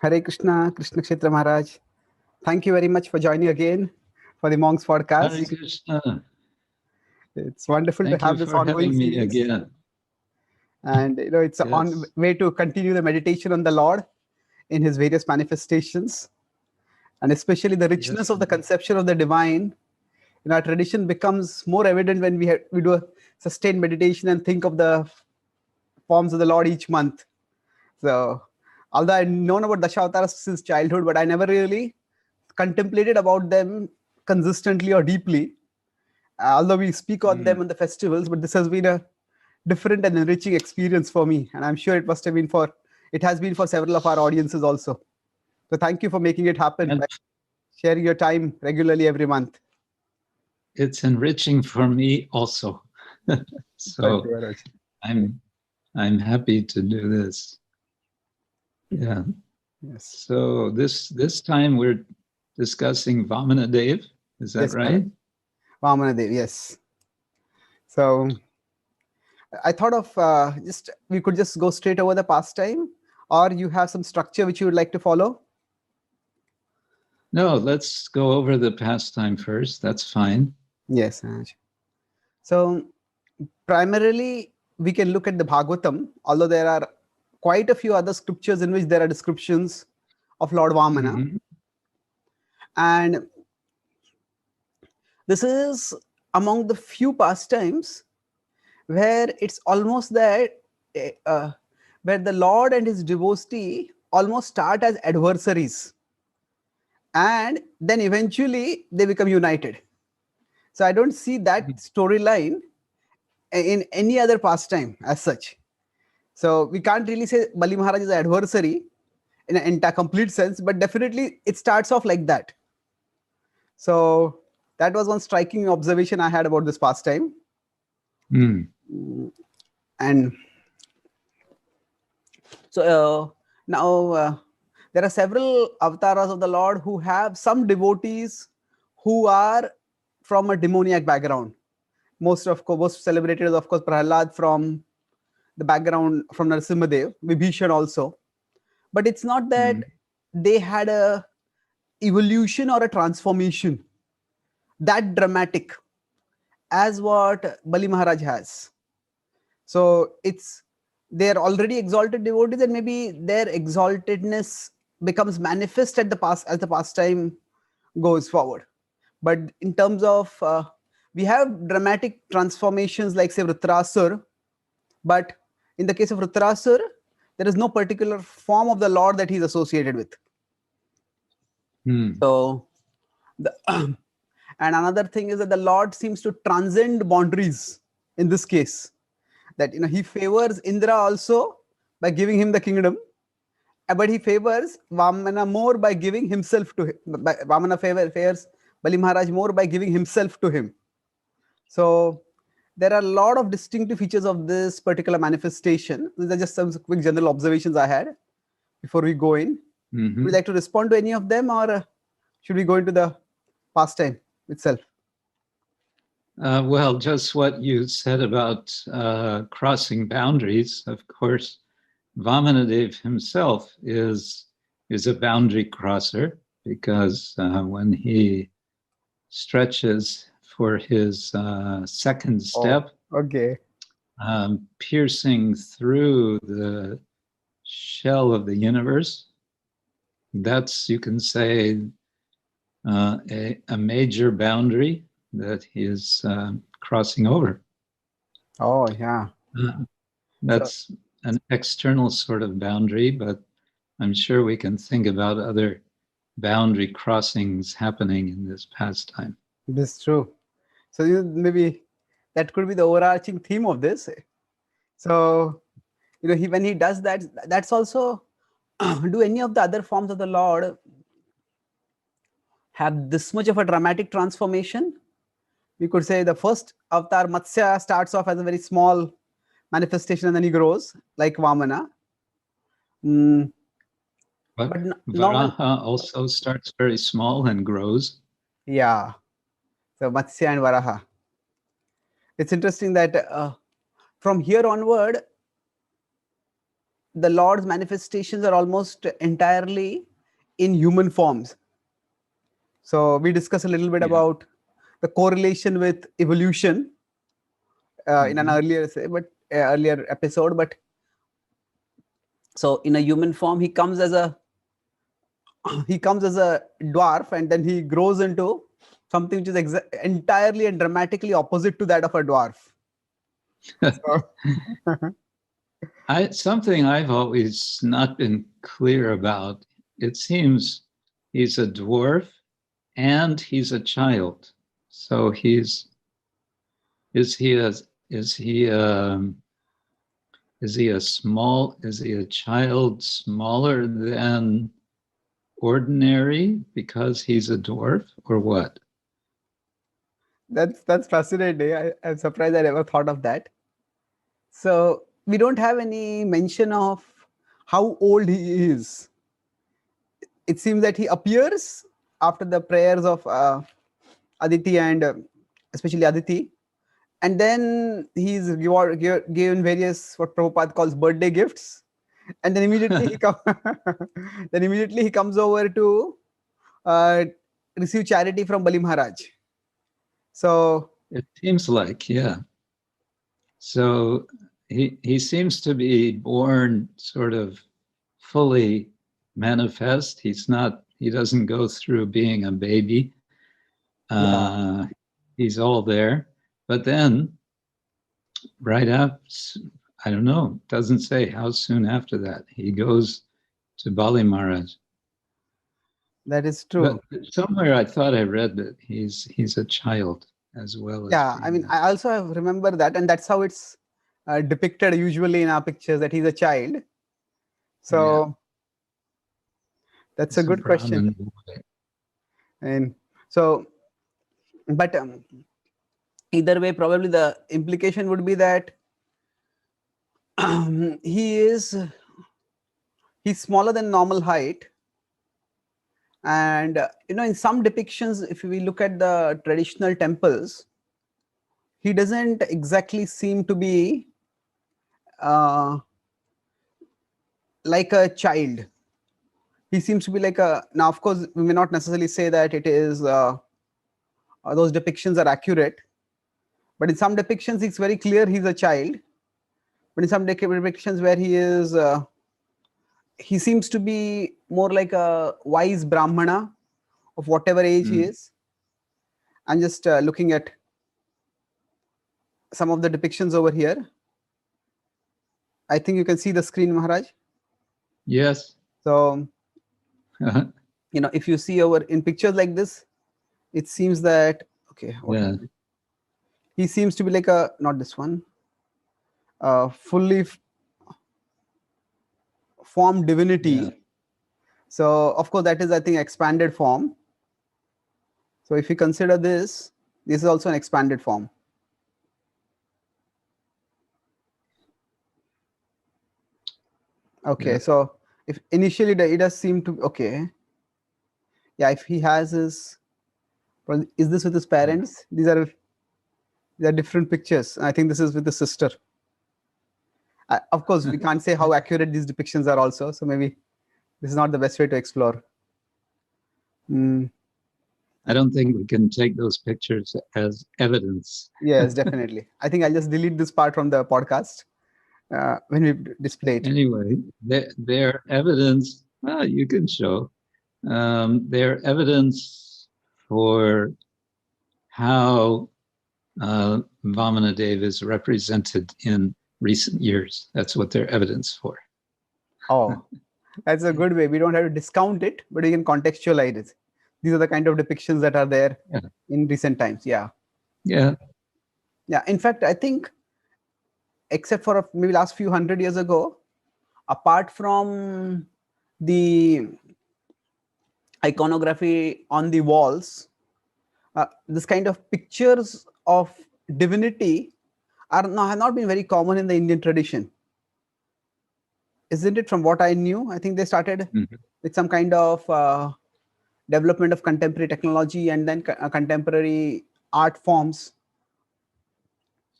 Hare Krishna, Krishna Kshetra Maharaj. Thank you very much for joining again for the Monks Hare podcast. Krishna. It's wonderful Thank to have you this for ongoing having me series. again. And it's Yes. on way to continue the meditation on the Lord in his various manifestations, and especially the richness Yes. of the conception of the divine. In our tradition becomes more evident when we do a sustained meditation and think of the forms of the Lord each month. So, although I've known about Dashavatara since childhood, but I never really contemplated about them consistently or deeply. Although we speak on them on the festivals, but this has been a different and enriching experience for me, and I'm sure it has been for several of our audiences also. So thank you for making it happen, And by sharing your time regularly every month. it's enriching for me also. So I'm happy to do this. Yeah. Yes. So this time we're discussing Vamanadev. Is that Yes, right? Vamanadev, yes. So I thought of we could just go straight over the pastime, or you have some structure which you would like to follow? No, let's go over the pastime first. That's fine. Yes. So primarily we can look at the Bhagavatam, although there are quite a few other scriptures in which there are descriptions of Lord Vamana. Mm-hmm. And this is among the few pastimes where it's almost that where the Lord and his devotee almost start as adversaries, and then eventually they become united. So I don't see that storyline in any other pastime as such. So we can't really say Bali Maharaj is an adversary in an entire complete sense, but definitely it starts off like that. So that was one striking observation I had about this pastime. And so now there are several avatars of the Lord who have some devotees who are from a demoniac background. Most celebrated is of course Prahlad from the background from Narasimhadev, Vibhishan also. But it's not that they had a evolution or a transformation that dramatic as what Bali Maharaj has. So they're already exalted devotees, and maybe their exaltedness becomes manifest at as the pastime goes forward. But in terms of we have dramatic transformations like say Vritrasur, but in the case of Vritrasur, there is no particular form of the Lord that he's associated with. So and another thing is that the Lord seems to transcend boundaries in this case. That he favors Indra also by giving him the kingdom, but he favors Vamana more by giving himself to him. Vamana favors Bali Maharaj more by giving himself to him. So there are a lot of distinctive features of this particular manifestation. These are just some quick general observations I had before we go in. Would you like to respond to any of them, or should we go into the pastime itself? Well, just what you said about crossing boundaries. Of course, Vamanadev himself is a boundary crosser, because when he stretches for his second step, piercing through the shell of the universe, that's, you can say, a major boundary that he is crossing over. Oh, yeah. That's an external sort of boundary, but I'm sure we can think about other boundary crossings happening in this pastime. This is true. So maybe that could be the overarching theme of this. So when he does that, that's also do any of the other forms of the Lord have this much of a dramatic transformation? We could say the first avatar Matsya starts off as a very small manifestation and then he grows like Vamana. But Varaha also starts very small and grows. Yeah. So Matsya and Varaha. It's interesting that from here onward, the Lord's manifestations are almost entirely in human forms. So we discussed a little bit about the correlation with evolution in an earlier episode. But so in a human form, he comes as a dwarf, and then he grows into something which is entirely and dramatically opposite to that of a dwarf. So, something I've always not been clear about. It seems he's a dwarf and he's a child. So is he a child smaller than ordinary because he's a dwarf, or what? That's fascinating. I'm surprised I never thought of that. So we don't have any mention of how old he is. It seems that he appears after the prayers of Aditi and especially Aditi, and then he's given various what Prabhupada calls birthday gifts, and then immediately he comes over to receive charity from Bali Maharaj. So it seems like, yeah. So he seems to be born sort of fully manifest. He doesn't go through being a baby. He's all there. But then right up, I don't know, doesn't say how soon after that he goes to Bali Maharaj. That is true. But somewhere I thought I read that he's a child as well. Yeah, I mean, I also remember that, and that's how it's depicted usually in our pictures, that he's a child. So that's a good question. And so, but either way, probably the implication would be that he's smaller than normal height. And in some depictions, if we look at the traditional temples, he doesn't exactly seem to be like a child. He seems to be like now of course we may not necessarily say that it is those depictions are accurate, but in some depictions it's very clear he's a child. But in some depictions where he seems to be more like a wise Brahmana of whatever age he is. I'm just looking at some of the depictions over here. I think you can see the screen, Maharaj. Yes. So, if you see over in pictures like this, it seems that, okay, he seems to be like not this one, fully formed divinity. Yeah. So, of course, that is, I think, expanded form. So, if you consider this is also an expanded form. Okay, so if initially it does seem to if he has his, is this with his parents? These are different pictures. I think this is with the sister. Of course, we can't say how accurate these depictions are also, so maybe this is not the best way to explore. I don't think we can take those pictures as evidence. Yes, definitely. I think I'll just delete this part from the podcast when we display it. Anyway, their evidence, well, you can show. Their evidence for how Vamanadev is represented in recent years. That's what they're evidence for. Oh, that's a good way. We don't have to discount it, but we can contextualize it. These are the kind of depictions that are there in recent times. Yeah. In fact, I think, except for maybe last few 100 years ago, apart from the iconography on the walls, this kind of pictures of divinity have not been very common in the Indian tradition. Isn't it? From what I knew, I think they started with some kind of development of contemporary technology and then contemporary art forms.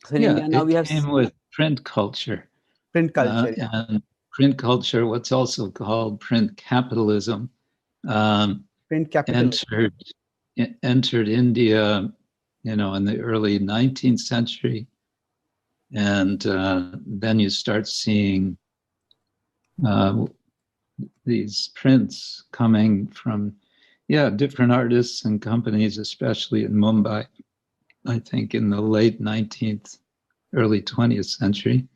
So in India now we have came with print culture. Print culture, and print culture, what's also called print capitalism, Print capital. entered India, in the early 19th century. And then you start seeing these prints coming from, different artists and companies, especially in Mumbai, I think in the late 19th, early 20th century.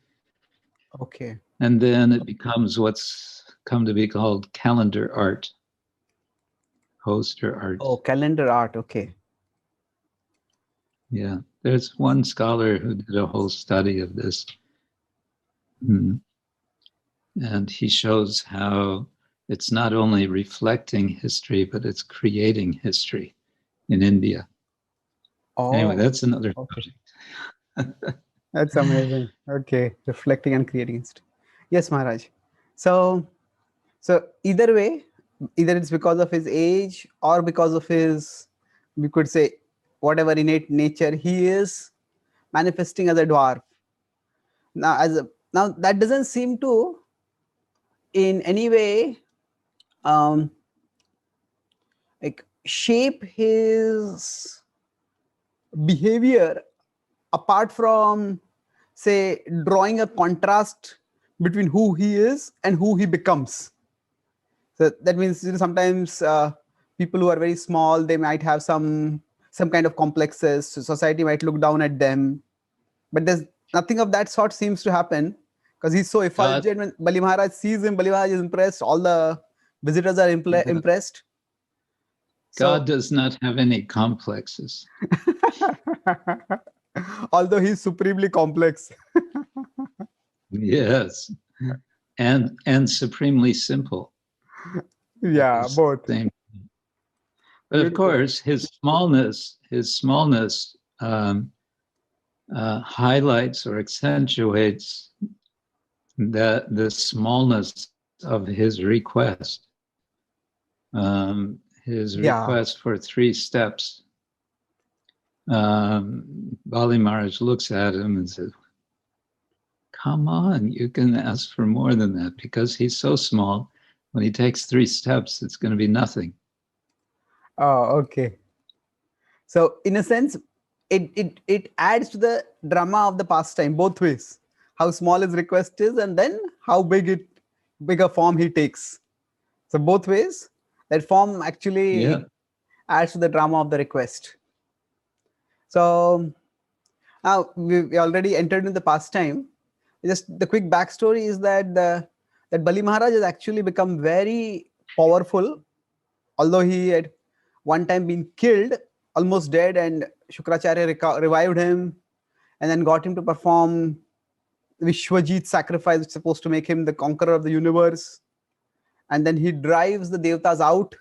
Okay. And then it becomes what's come to be called calendar art, poster art. Oh, calendar art. Okay. Yeah, there's one scholar who did a whole study of this. And he shows how it's not only reflecting history, but it's creating history in India. Oh, Anyway, that's another okay. subject. That's amazing. Okay. Reflecting and creating history. Yes, Maharaj. So either way, either it's because of his age or because of his, we could say, whatever innate nature, he is manifesting as a dwarf. Now that doesn't seem to in any way like shape his behavior apart from, say, drawing a contrast between who he is and who he becomes. So that means, sometimes people who are very small, they might have some kind of complexes. So society might look down at them, but there's nothing of that sort seems to happen, because he's so effulgent. When Bali Maharaj sees him, Bali Maharaj is impressed. All the visitors are impressed. God does not have any complexes. Although he's supremely complex. Yes. And supremely simple. Yeah, both. But of course, his smallness highlights or accentuates the smallness of his request. His request for 3 steps. Bali Maharaj looks at him and says, come on, you can ask for more than that, because he's so small. When he takes 3 steps, it's going to be nothing. Oh, okay. So in a sense, it adds to the drama of the pastime both ways. How small his request is, and then how big a form he takes. So both ways, that form actually adds to the drama of the request. So now we already entered in the pastime. Just the quick backstory is that that Bali Maharaj has actually become very powerful, although he had one time been killed, almost dead, and Shukracharya revived him and then got him to perform Vishwajit sacrifice, which is supposed to make him the conqueror of the universe. And then he drives the Devatas out,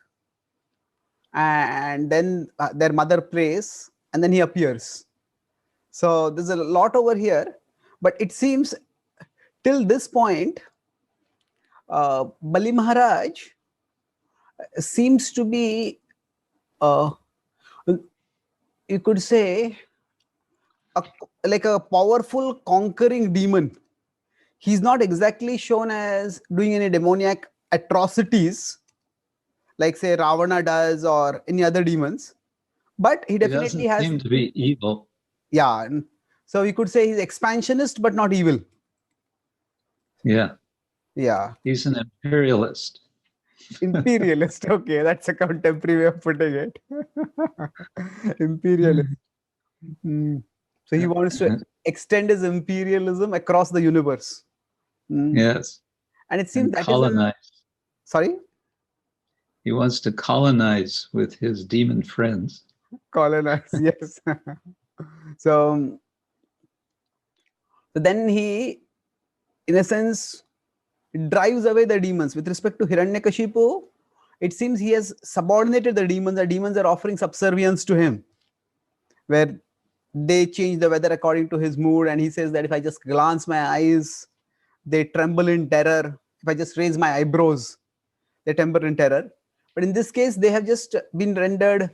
and then their mother prays, and then he appears. So there's a lot over here, but it seems till this point, Bali Maharaj seems to be, you could say, like a powerful conquering demon. He's not exactly shown as doing any demoniac atrocities like, say, Ravana does or any other demons, but he definitely has. Seem to be evil. Yeah, so we could say he's expansionist but not evil. Yeah. He's an imperialist. Imperialist. Okay, that's a contemporary way of putting it. Imperialist. So he wants to extend his imperialism across the universe. Yes. And it seems that colonize. Sorry? He wants to colonize with his demon friends. Colonize, yes. So then he, in a sense, drives away the demons. With respect to Hiranyakashipu, it seems he has subordinated the demons. The demons are offering subservience to him, where they change the weather according to his mood. And he says that if I just glance my eyes, they tremble in terror. If I just raise my eyebrows, they tremble in terror. But in this case, they have just been rendered,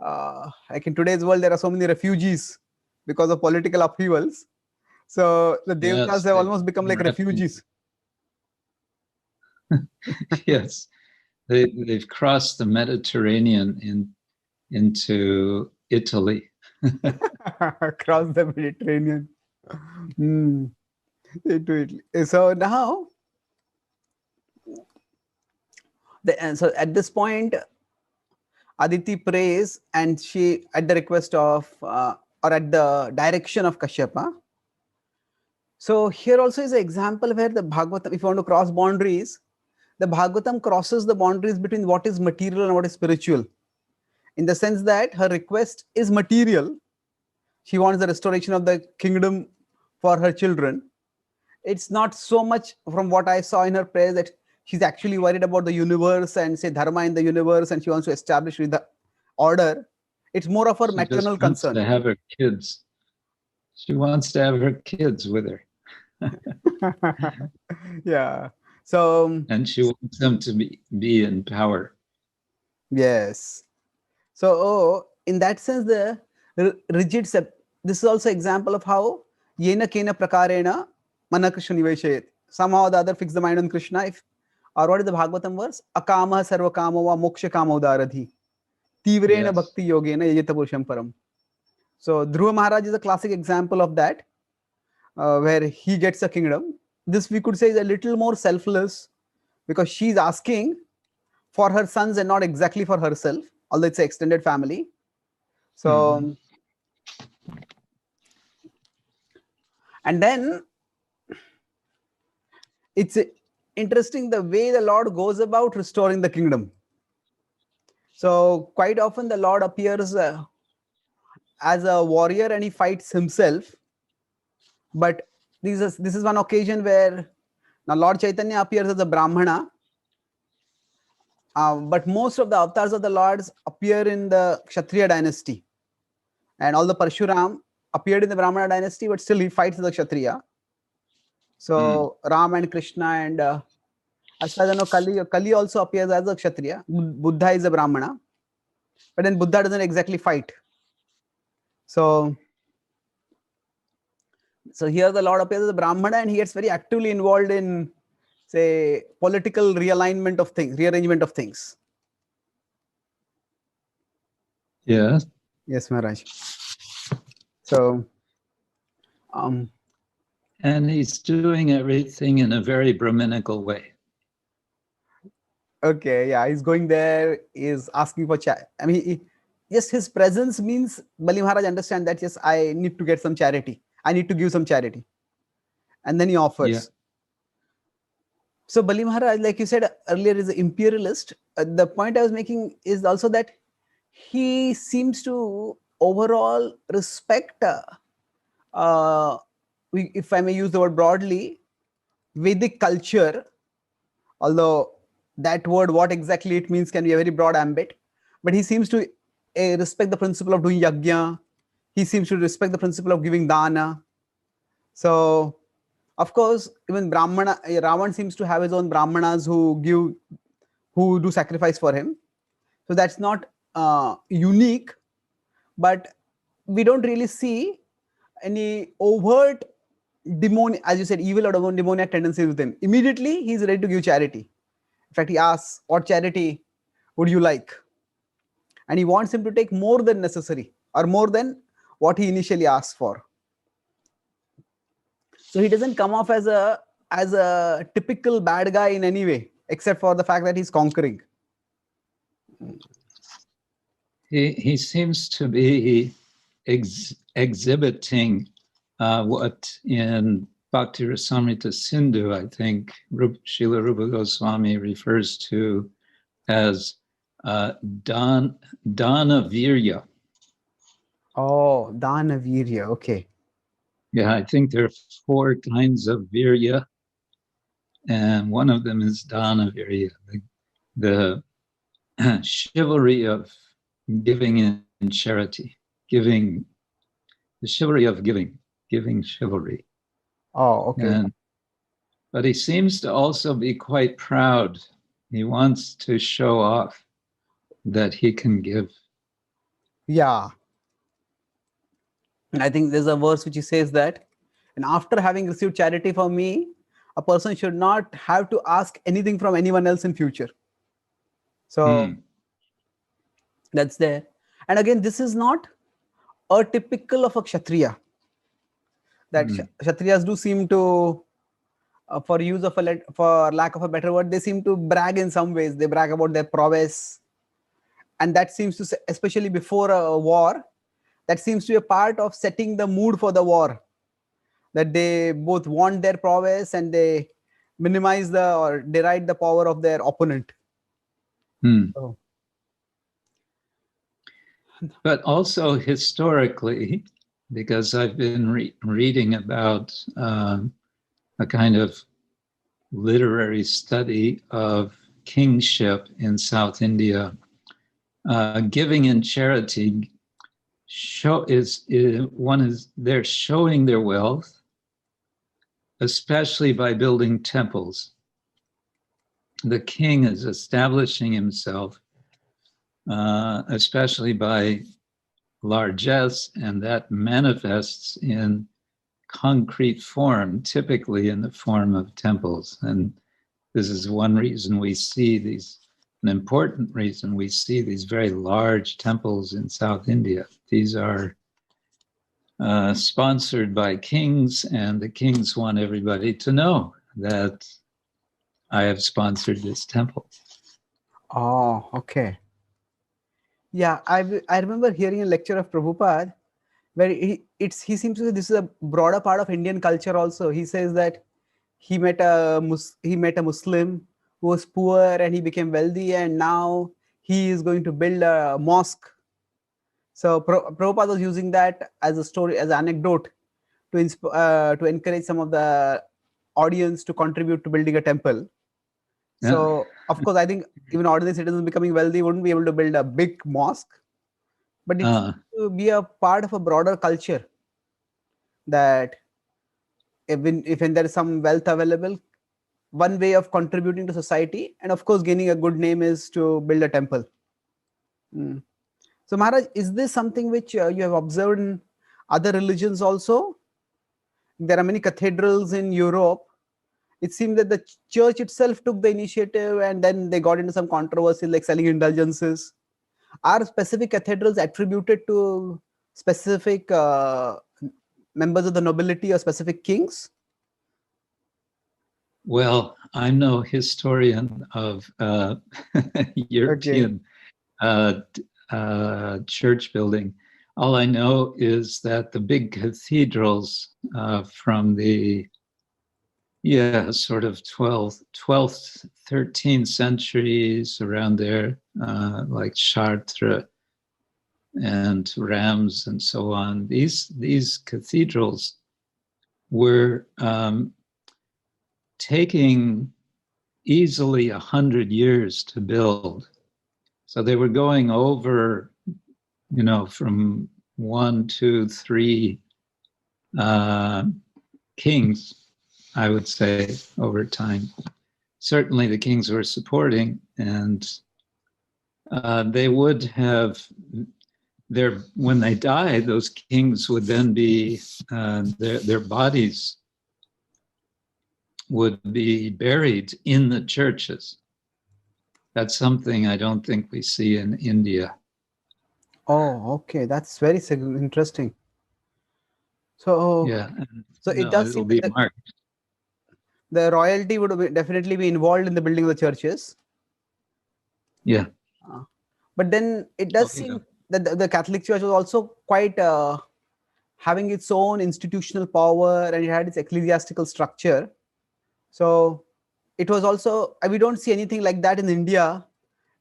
like in today's world, there are so many refugees because of political upheavals. So the Devatas have almost become like refugees. Yes, they've crossed the Mediterranean into Italy. Across the Mediterranean. Mm, into Italy. So now, and so at this point, Aditi prays, and she, at the request of, or at the direction of Kashyapa. So here also is an example where the Bhagavatam, if you want to cross boundaries, the Bhagavatam crosses the boundaries between what is material and what is spiritual. In the sense that her request is material. She wants the restoration of the kingdom for her children. It's not so much, from what I saw in her prayers, that she's actually worried about the universe and say dharma in the universe, and she wants to establish the order. It's more of her She just maternal wants concern. to have her kids. She wants to have her kids with her. Yeah. So And she wants them to be in power. yes. So in that sense, the rigid this is also example of how yena kena prakarena mana Krishna niveshayet. Somehow or the other fix the mind on Krishna. If, or what is the Bhagavatam verse? Akama sarva kama va moksha kama udaradhi. Tivrena Yes. bhakti yogena yajita purusham param. So Dhruva Maharaj is a classic example of that, where he gets a kingdom. This we could say is a little more selfless, because she's asking for her sons and not exactly for herself, although it's an extended family. So, and then it's interesting the way the Lord goes about restoring the kingdom. So quite often the Lord appears as a warrior and he fights himself. But this is one occasion where now Lord Chaitanya appears as a Brahmana. But most of the avatars of the Lords appear in the Kshatriya dynasty. And all the Parshuram appeared in the Brahmana dynasty, but still he fights the Kshatriya. So Ram and Krishna, and as far as I know, Kali also appears as a Kshatriya. Buddha is a Brahmana. But then Buddha doesn't exactly fight. So here the Lord appears as a Brahmana, and he gets very actively involved in, say, political realignment of things, rearrangement of things. Yes. Yes, Maharaj. So, and he's doing everything in a very Brahminical way. Okay, yeah, he's going there, is asking for chat. I mean, just his presence means Bali Maharaj understand that, yes, I need to get some charity. I need to give some charity. And then he offers. Yeah. So Bali Maharaj, like you said earlier, is an imperialist. The point I was making is also that he seems to overall respect, if I may use the word broadly, Vedic culture, although that word, what exactly it means, can be a very broad ambit. But he seems to respect the principle of doing yajna. He seems to respect the principle of giving dana. So, of course, even Brahmana, Ravan seems to have his own Brahmanas who do sacrifice for him. So that's not unique, but we don't really see any overt demonic, as you said, evil or demoniac tendencies with him. Immediately, he's ready to give charity. In fact, he asks, what charity would you like? And he wants him to take more than necessary, or more than what he initially asked for. So he doesn't come off as a typical bad guy in any way, except for the fact that he's conquering. He seems to be exhibiting what in Bhakti Rasamrita Sindhu, I think, Srila Rupa Goswami refers to as Dana Virya. Oh, Dana Virya, okay. Yeah, I think there are 4 kinds of Virya, and one of them is Dana Virya, the chivalry of giving in charity, the chivalry of giving chivalry. Oh, okay. But he seems to also be quite proud. He wants to show off that he can give. Yeah. And I think there's a verse which he says that, and after having received charity from me, a person should not have to ask anything from anyone else in future. So that's there. And again, this is not a typical of a Kshatriya. That Kshatriyas do seem to, for use of for lack of a better word, they seem to brag in some ways. They brag about their prowess, and that seems to, especially before a war, that seems to be a part of setting the mood for the war. That they both want their prowess and they minimize or deride the power of their opponent. So. But also historically, because I've been reading about a kind of literary study of kingship in South India, giving and charity they're showing their wealth, especially by building temples. The king is establishing himself, especially by largesse, and that manifests in concrete form, typically in the form of temples. And this is one reason we see an important reason we see these very large temples in South India. These are sponsored by kings, and the kings want everybody to know that I have sponsored this temple. Oh, okay. Yeah, I remember hearing a lecture of Prabhupada where he seems to say this is a broader part of Indian culture also. He says that he met a Muslim who was poor and he became wealthy, and now he is going to build a mosque. So Prabhupada was using that as a story, as an anecdote, to encourage some of the audience to contribute to building a temple. Yeah. So of course, I think even ordinary citizens becoming wealthy wouldn't be able to build a big mosque, but it's to be a part of a broader culture that if there is some wealth available, one way of contributing to society and of course gaining a good name is to build a temple. So Maharaj, is this something which you have observed in other religions also? There are many cathedrals in Europe. It seems that the church itself took the initiative and then they got into some controversy like selling indulgences. Are specific cathedrals attributed to specific members of the nobility or specific kings? Well, I'm no historian of European church building. All I know is that the big cathedrals from the sort of 12th, 13th centuries, around there, like Chartres and Reims and so on. These cathedrals were taking easily 100 years to build. So they were going over, from 1, 2, 3 kings, I would say, over time. Certainly the kings were supporting, and they would have when they died, those kings would then be, their bodies would be buried in the churches. That's something I don't think we see in India. Oh, okay. That's very interesting. So, yeah. So it does seem be that marked. The royalty would definitely be involved in the building of the churches. Yeah. But then it does seem that the Catholic Church was also quite having its own institutional power and it had its ecclesiastical structure. So it was also, we don't see anything like that in India.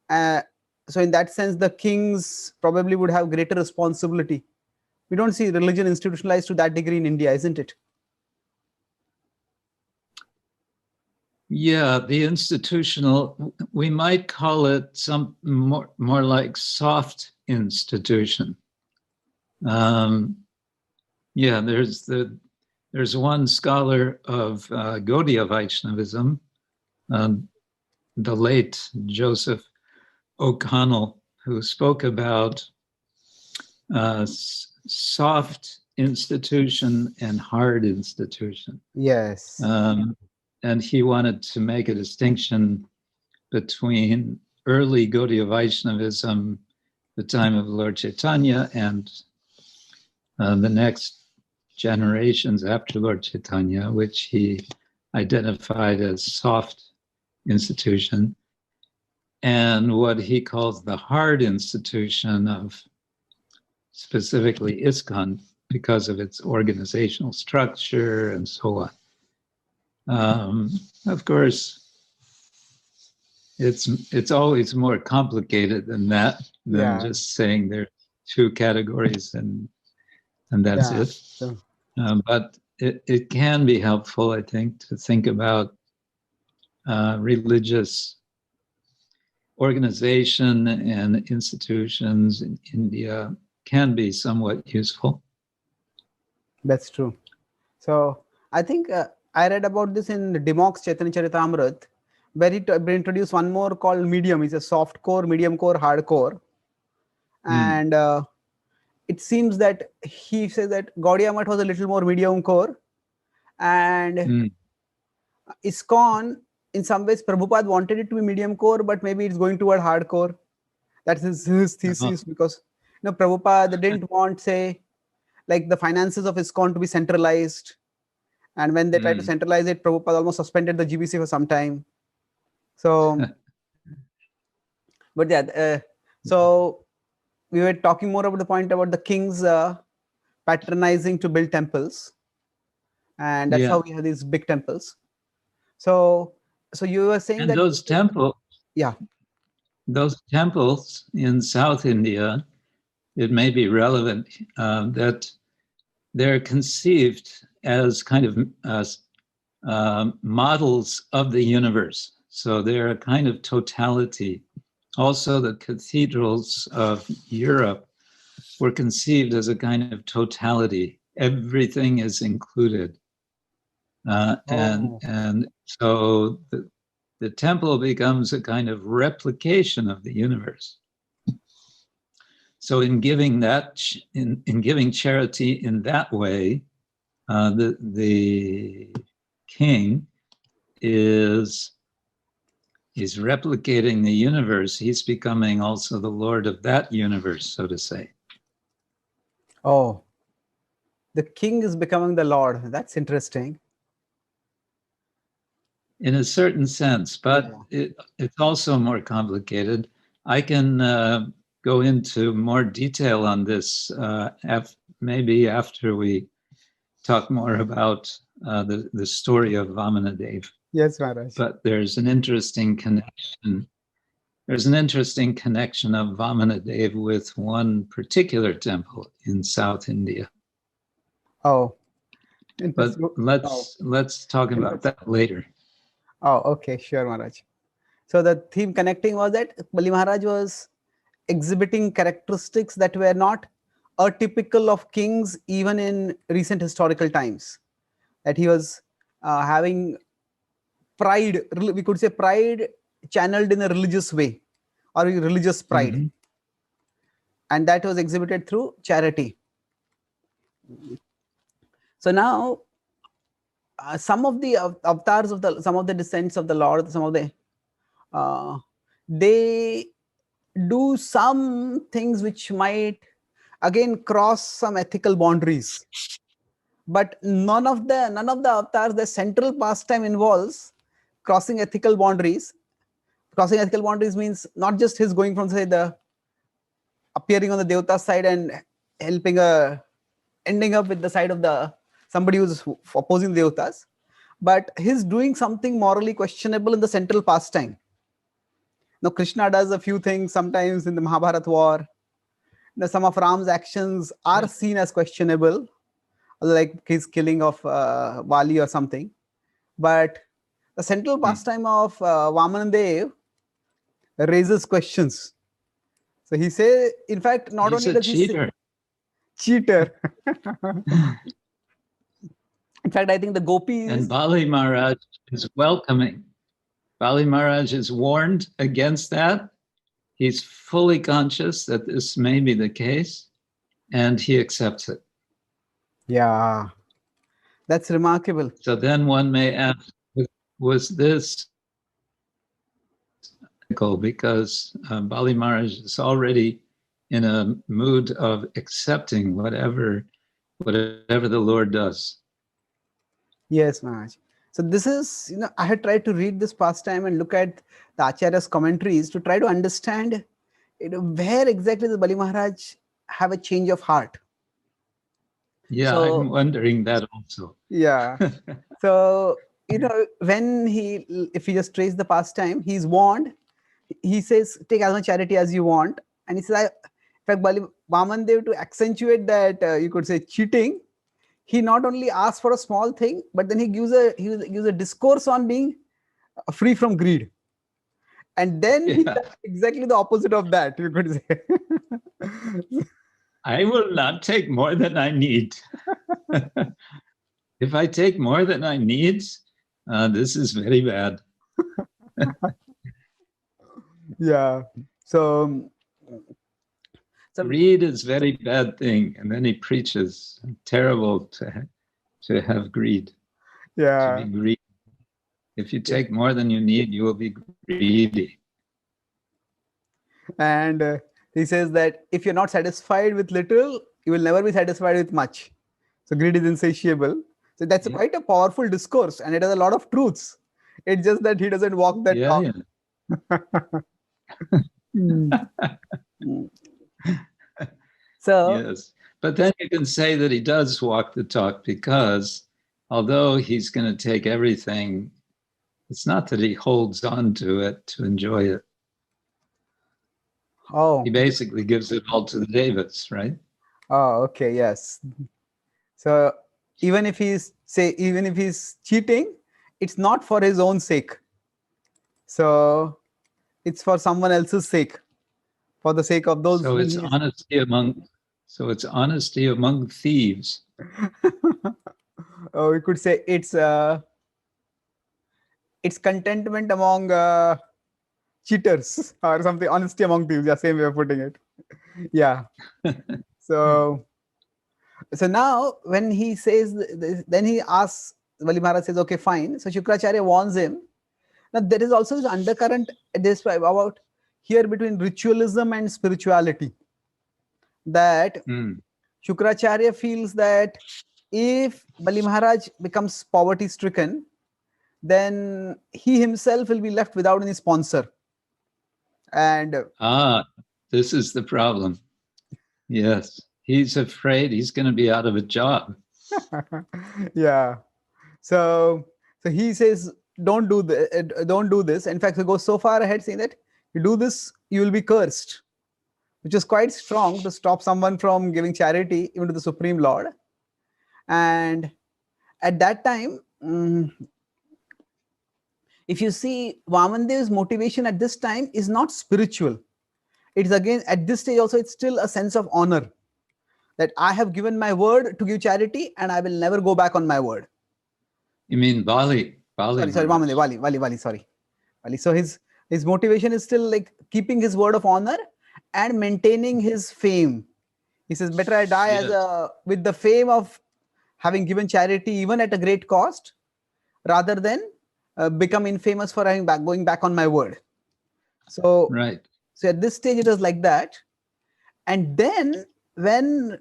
So in that sense, the kings probably would have greater responsibility. We don't see religion institutionalized to that degree in India, isn't it? Yeah, the institutional, we might call it some more like soft institution. There's one scholar of Gaudiya Vaishnavism, the late Joseph O'Connell, who spoke about soft institution and hard institution. Yes. and he wanted to make a distinction between early Gaudiya Vaishnavism, the time of Lord Chaitanya, and the next generations after Lord Chaitanya, which he identified as soft institution, and what he calls the hard institution of specifically ISKCON because of its organizational structure and so on. Of course, it's always more complicated than that, than just saying there are two categories and that's it. So, but it can be helpful, I think, to think about religious organization and institutions in India can be somewhat useful. that's true. So I think I read about this in Dimok's Chaitanya Charitamrita, where he introduced one more called medium. It's a soft core, medium core, hard core. And it seems that he says that Gaudiya Math was a little more medium core. And ISKCON, in some ways, Prabhupada wanted it to be medium core, but maybe it's going toward hardcore. That's his thesis, because Prabhupada didn't want, say, like the finances of ISKCON to be centralized. And when they tried to centralize it, Prabhupada almost suspended the GBC for some time. So, but yeah, so we were talking more about the point about the kings patronizing to build temples. And that's how we have these big temples. So you were saying and that those temples, yeah, those temples in South India, it may be relevant that they're conceived as kind of models of the universe. So they're a kind of totality. Also, the cathedrals of Europe were conceived as a kind of totality. Everything is included. And so the temple becomes a kind of replication of the universe. So in giving that, in giving charity in that way, the king is replicating the universe. He's becoming also the Lord of that universe, so to say. Oh, the king is becoming the Lord. That's interesting. In a certain sense, but it's also more complicated. I can go into more detail on this maybe after we talk more about the story of Vamanadev. Yes, Maharaj. But there's an interesting connection. There's an interesting connection of Vamanadev with one particular temple in South India. Oh, but let's talk about that later. Oh, okay, sure, Maharaj. So the theme connecting was that Bali Maharaj was exhibiting characteristics that were not atypical of kings even in recent historical times. That he was having pride, we could say pride channeled in a religious way, or religious pride. And that was exhibited through charity. So now, some of the avatars of some of the descendants of the Lord, some of the they do some things which might again cross some ethical boundaries, but none of the avatars, the central pastime involves crossing ethical boundaries. Crossing ethical boundaries means not just his going from, say, the appearing on the Devata side and helping ending up with the side of the somebody who's opposing the Devatas, but his doing something morally questionable in the central pastime. Now, Krishna does a few things sometimes in the Mahabharata war. Now, some of Ram's actions are seen as questionable, like his killing of Vali or something. But the central pastime of Vamanadev raises questions. So he says, in fact, not only does he say cheater. In fact, I think the gopis and Bali Maharaj is welcoming. Bali Maharaj is warned against that. He's fully conscious that this may be the case, and he accepts it. Yeah, that's remarkable. So then one may ask, was this because Bali Maharaj is already in a mood of accepting whatever the Lord does. Yes, Maharaj. So this is, I had tried to read this pastime and look at the Acharya's commentaries to try to understand, where exactly the Bali Maharaj have a change of heart. Yeah, So, I'm wondering that also. yeah. So, when if he just trace the pastime, he's warned. He says, take as much charity as you want. And he says, in fact, Vamanadev, to accentuate that, you could say, cheating, he not only asks for a small thing, but then he gives a discourse on being free from greed. And then he does exactly the opposite of that, you could say. I will not take more than I need. If I take more than I need, this is very bad. Yeah. So greed is very bad thing, and then he preaches terrible to have greed. Yeah. To be greedy. If you take more than you need, you will be greedy. And he says that if you're not satisfied with little, you will never be satisfied with much. So greed is insatiable. So that's quite a powerful discourse, and it has a lot of truths. It's just that he doesn't walk that talk. So yes, but then you can say that he does walk the talk, because although he's going to take everything, it's not that he holds on to it to enjoy it. Oh, he basically gives it all to the Devas, right? Oh, okay, yes. So even if he's cheating, it's not for his own sake. So it's for someone else's sake, for the sake of those. So it's honesty among thieves. Oh, we could say it's contentment among cheaters or something. Honesty among thieves. Yeah, same way of putting it. Yeah. So now when he says this, then he asks, Bali Maharaj says, okay, fine. So Shukracharya warns him. Now there is also this undercurrent this about here between ritualism and spirituality, that Shukracharya feels that if Bali Maharaj becomes poverty stricken, then he himself will be left without any sponsor. And this is the problem. Yes, he's afraid he's going to be out of a job. Yeah. So he says, don't do this. In fact, he goes so far ahead saying that you do this, you will be cursed, which is quite strong to stop someone from giving charity even to the Supreme Lord. And at that time, if you see, Vamanadev's motivation at this time is not spiritual. It's again, at this stage also, it's still a sense of honor, that I have given my word to give charity and I will never go back on my word. You mean Bali? Sorry, Vamanadev, Bali, sorry. Bali. So his motivation is still like keeping his word of honor and maintaining his fame. He says, better I die with the fame of having given charity even at a great cost, rather than become infamous for going back on my word. So, so at this stage it was like that. And then when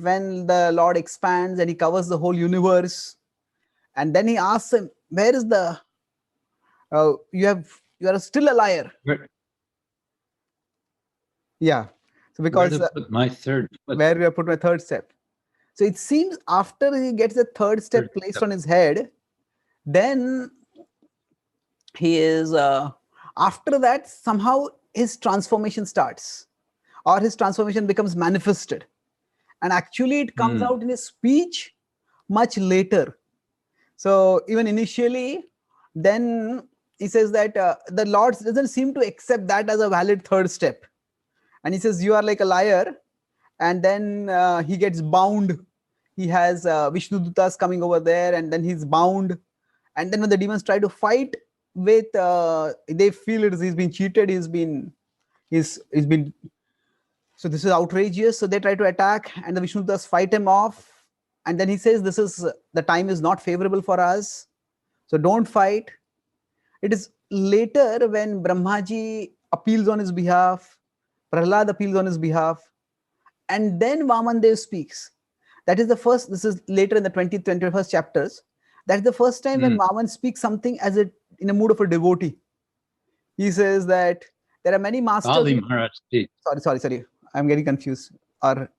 the Lord expands and he covers the whole universe, and then he asks him, where is the you are still a liar. Yeah. So because where to put my third foot? Where we have put my third step. So it seems after he gets the third step placed on his head, then he is after that somehow his transformation starts, or his transformation becomes manifested, and actually it comes out in his speech much later. So even initially, then he says that the Lord doesn't seem to accept that as a valid third step, and he says, you are like a liar. And then he gets bound. He has Vishnu Dutas coming over there, and then he's bound. And then when the demons try to fight with, they feel he's been cheated, he's been. So this is outrageous. So they try to attack, and the Vishnu Dutas fight him off. And then he says, the time is not favorable for us. So don't fight. It is later when Brahmaji appeals on his behalf, Prahlad appeals on his behalf, and then Vamanadev speaks. That is the first, this is later in the 20th, 21st chapters. That's the first time when Vaman speaks something as a in a mood of a devotee. He says that there are many masters. Bali Maharaj speaks. Sorry. I'm getting confused. Or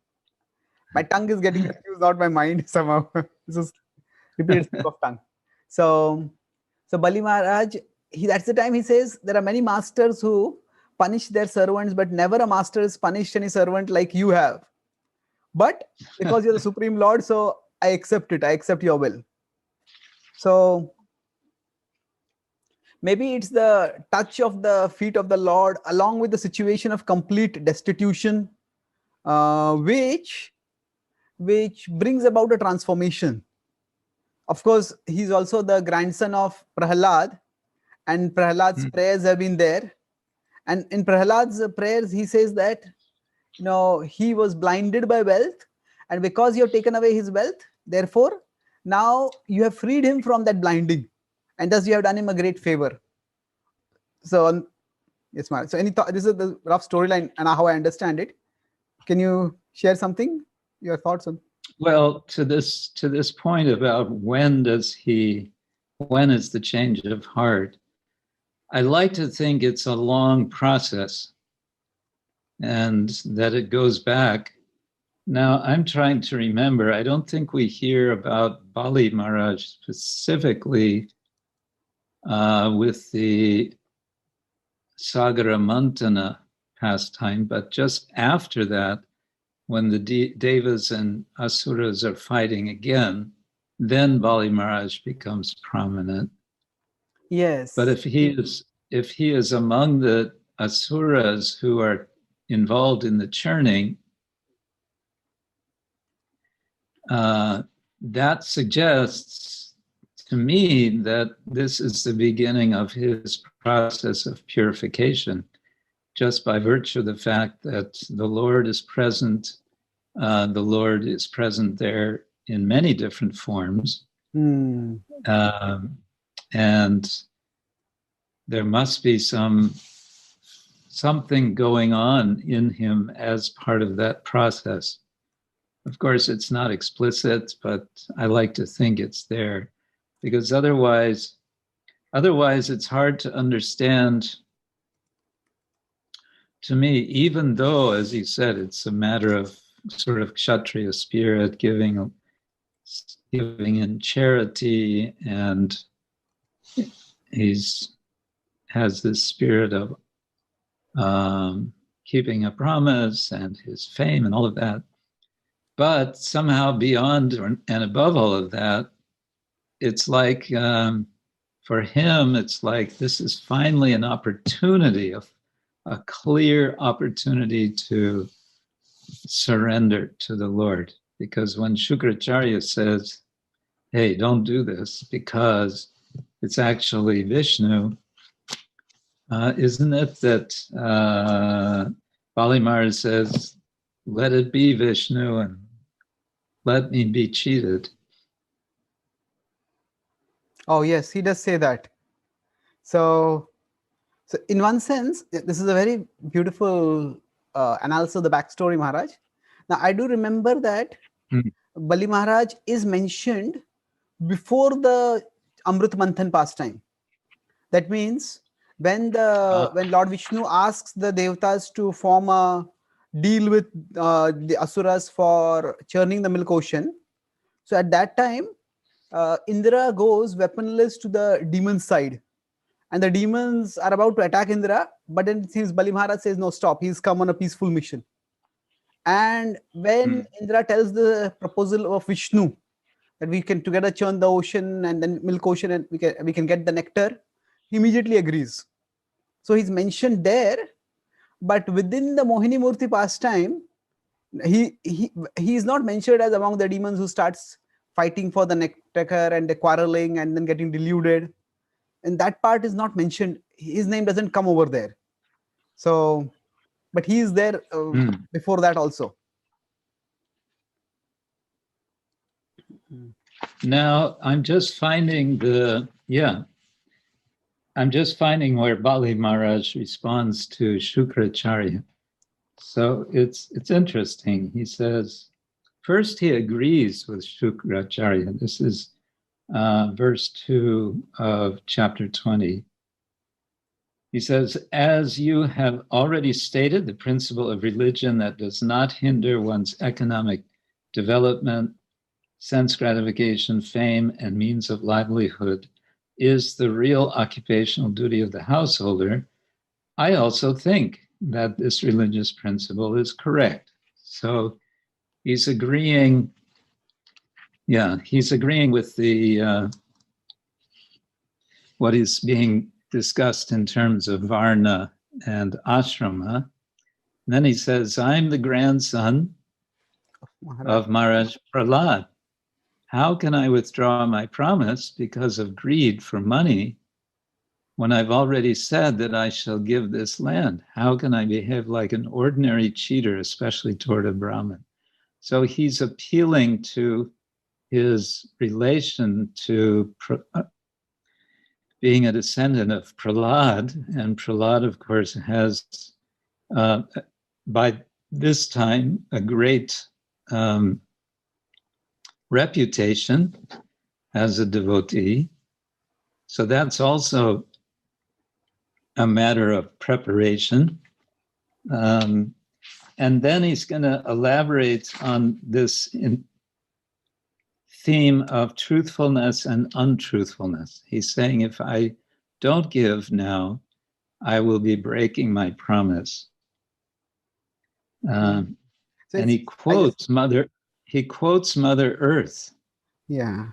my tongue is getting confused, not my mind somehow. This is repeated slip of tongue. So Bali Maharaj, that's the time he says there are many masters who punish their servants, but never a master has punished any servant like you have. But because you're the Supreme Lord, so I accept it. I accept your will. So maybe it's the touch of the feet of the Lord along with the situation of complete destitution, which brings about a transformation. Of course, he's also the grandson of Prahlad, and Prahlad's prayers have been there. And in Prahlad's prayers, he says that he was blinded by wealth, and because you have taken away his wealth, therefore now you have freed him from that blinding, and thus you have done him a great favor. So yes, Maharaj. So this is the rough storyline and how I understand it. Can you share something, your thoughts on? Well, to this point about when is the change of heart, I like to think it's a long process and that it goes back. Now, I'm trying to remember, I don't think we hear about Bali Maharaj specifically with the Sagara Mantana pastime, but just after that, when the Devas and Asuras are fighting again, then Bali Maharaj becomes prominent. Yes. But if he is among the Asuras who are involved in the churning, that suggests to me that this is the beginning of his process of purification, just by virtue of the fact that the Lord is present. The Lord is present there in many different forms. And there must be something going on in him as part of that process. Of course, it's not explicit, but I like to think it's there, because otherwise it's hard to understand. To me, even though, as he said, it's a matter of sort of Kshatriya spirit, giving in charity, and has this spirit of keeping a promise and his fame and all of that. But somehow beyond and above all of that, it's like for him, it's like this is finally an opportunity, a clear opportunity to surrender to the Lord. Because when Shukracharya says, hey, don't do this because it's actually Vishnu, isn't it that Bali Maharaj says, let it be Vishnu and let me be cheated? Oh yes, he does say that. So in one sense, this is a very beautiful analysis of the backstory, Maharaj. Now I do remember that Bali Maharaj is mentioned before the Amrit Manthan pastime. That means when Lord Vishnu asks the Devatas to form a deal with the Asuras for churning the milk ocean, so at that time Indra goes weaponless to the demon side, and the demons are about to attack Indra, but then it seems Bali Maharaj says, no, stop, he's come on a peaceful mission. And when Indra tells the proposal of Vishnu that we can together churn the ocean and then milk ocean and we can get the nectar, he immediately agrees. So he's mentioned there, but within the Mohini Murti pastime, he is not mentioned as among the demons who starts fighting for the nectar and the quarreling and then getting deluded. And that part is not mentioned. His name doesn't come over there. So, but he is there before that also. Now I'm just finding I'm just finding where Bali Maharaj responds to Shukracharya. So it's interesting. He says, first he agrees with Shukracharya. This is verse 2 of chapter 20. He says, as you have already stated, the principle of religion that does not hinder one's economic development, sense gratification, fame, and means of livelihood is the real occupational duty of the householder. I also think that this religious principle is correct. So he's agreeing, he's agreeing with the what is being discussed in terms of Varna and Ashrama. And then he says, I'm the grandson of Maharaj Prahlad. How can I withdraw my promise because of greed for money when I've already said that I shall give this land? How can I behave like an ordinary cheater, especially toward a Brahmin? So he's appealing to his relation to being a descendant of Prahlad. And Prahlad, of course, has, by this time, a great reputation as a devotee. So that's also a matter of preparation. And then he's going to elaborate on this theme of truthfulness and untruthfulness. He's saying, if I don't give now, I will be breaking my promise. And he quotes Mother Earth. Yeah.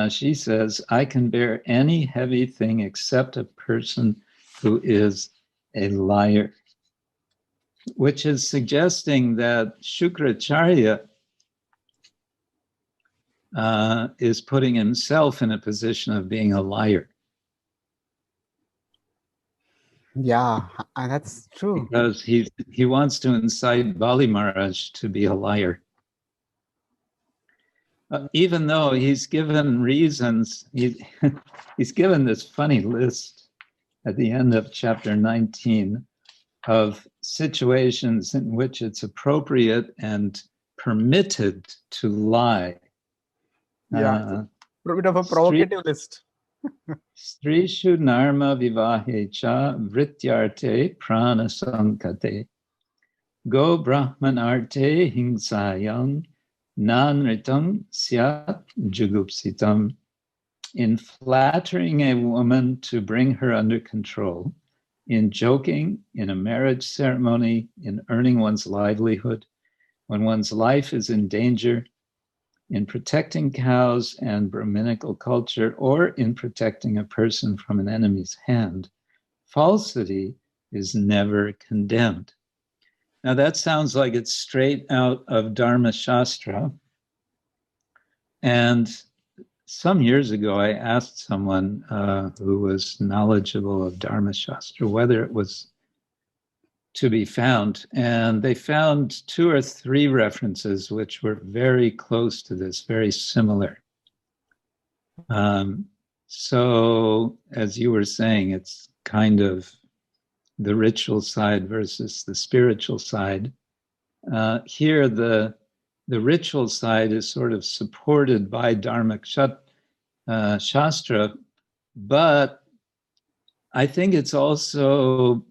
She says, I can bear any heavy thing except a person who is a liar, which is suggesting that Shukracharya is putting himself in a position of being a liar. Yeah, that's true. Because he wants to incite Bali Maharaj to be a liar. Even though he's given reasons, he's given this funny list at the end of chapter 19 of situations in which it's appropriate and permitted to lie. Yeah, a bit of a provocative list. Strishu narma vivahe cha vrityarte prana sankate go brahmanarte hingsayam nanritam syat jugupsitam. In flattering a woman to bring her under control, in joking, in a marriage ceremony, in earning one's livelihood, when one's life is in danger, in protecting cows and Brahminical culture, or in protecting a person from an enemy's hand, falsity is never condemned. Now that sounds like it's straight out of Dharma Shastra. And some years ago, I asked someone who was knowledgeable of Dharma Shastra whether it was to be found, and they found 2 or 3 references which were very close to this, very similar. So, as you were saying, it's kind of the ritual side versus the spiritual side. Here, the ritual side is sort of supported by Dharma Shastra, but I think it's also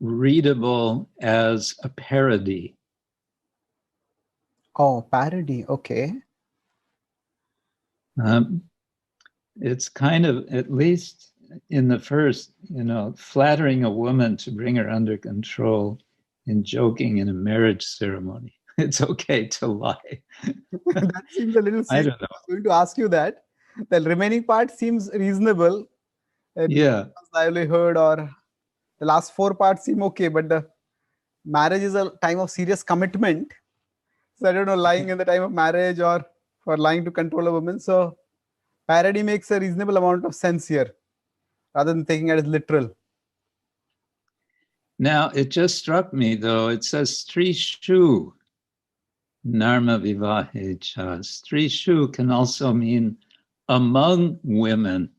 readable as a parody. Oh, parody. Okay. It's kind of, at least in the first, flattering a woman to bring her under control in joking in a marriage ceremony. It's okay to lie. That seems a little I don't know. I was going to ask you that. The remaining part seems reasonable. Yeah. Livelihood or the last 4 parts seem okay, but the marriage is a time of serious commitment. So I don't know, lying in the time of marriage or for lying to control a woman. So parody makes a reasonable amount of sense here, rather than taking it as literal. Now, it just struck me, though, it says Strishu Narma Vivahe Cha. Strishu can also mean among women.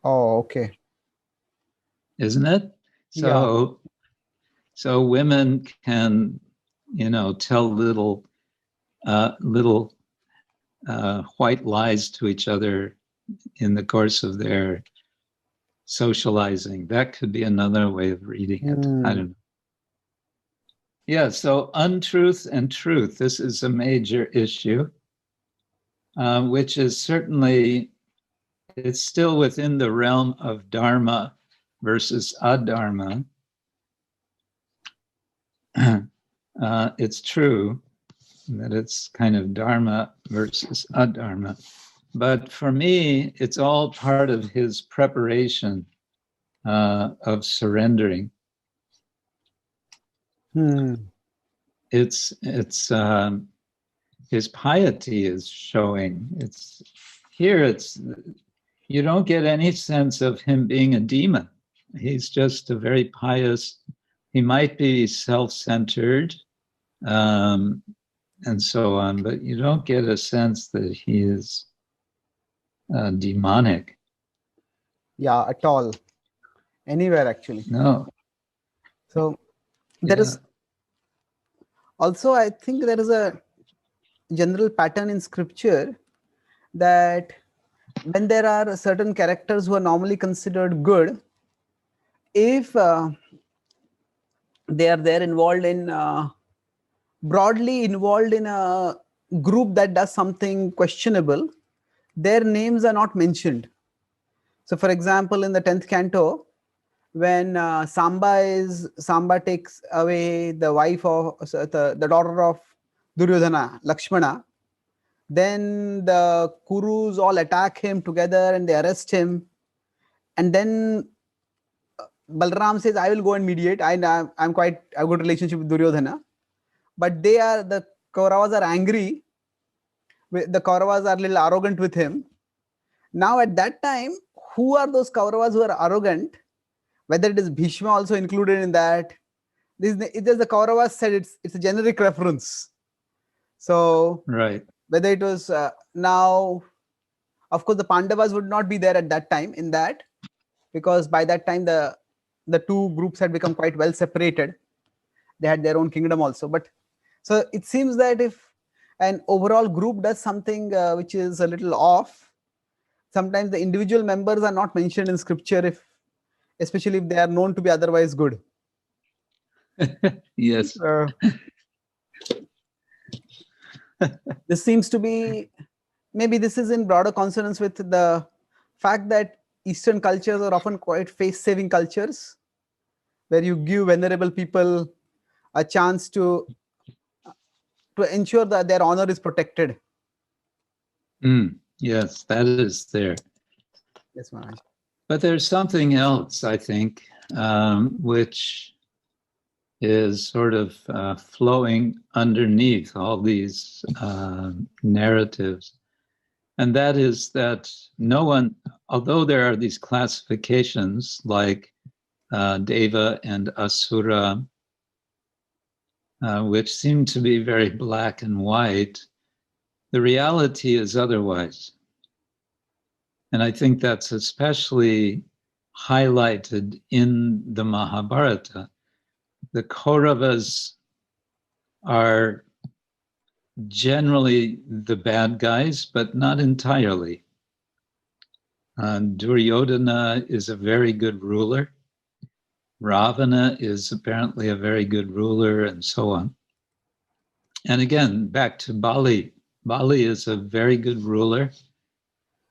Oh, okay. isn't it? Yeah. So women can, tell little white lies to each other in the course of their socializing. That could be another way of reading it. I don't know. Yeah, so untruth and truth. This is a major issue, which is certainly, it's still within the realm of dharma versus adharma. It's true that it's kind of dharma versus adharma. But for me, it's all part of his preparation of surrendering. It's his piety is showing. It's here. It's you don't get any sense of him being a demon. He's just a very pious. He might be self-centered, and so on, but you don't get a sense that he is demonic. Yeah, at all. Anywhere, actually. No. So there is also, I think there is a general pattern in scripture that when there are certain characters who are normally considered good, if they are there involved in broadly involved in a group that does something questionable, their names are not mentioned. So for example, in the 10th canto, when Samba takes away the wife of the daughter of Duryodhana, Lakshmana, then the Kurus all attack him together and they arrest him. And then Balram says, I will go and mediate. I've got a good relationship with Duryodhana. But the Kauravas are angry. The Kauravas are a little arrogant with him. Now at that time, who are those Kauravas who are arrogant? Whether it is Bhishma also included in that. It is the Kauravas said it's a generic reference. So right. Whether it was now, of course, the Pandavas would not be there at that time in that, because by that time the two groups had become quite well separated. They had their own kingdom also. But so it seems that if an overall group does something which is a little off, sometimes the individual members are not mentioned in scripture, especially if they are known to be otherwise good. Yes. This seems to be, maybe this is in broader consonance with the fact that Eastern cultures are often quite face-saving cultures, where you give venerable people a chance to ensure that their honor is protected. Yes, that is there. Yes, Maharaj. But there's something else, I think, which is sort of flowing underneath all these narratives. And that is that no one, although there are these classifications like Deva and Asura, which seem to be very black and white, the reality is otherwise. And I think that's especially highlighted in the Mahabharata. The Kauravas are generally the bad guys, but not entirely. Duryodhana is a very good ruler. Ravana is apparently a very good ruler, and so on. And again, back to Bali. Bali is a very good ruler,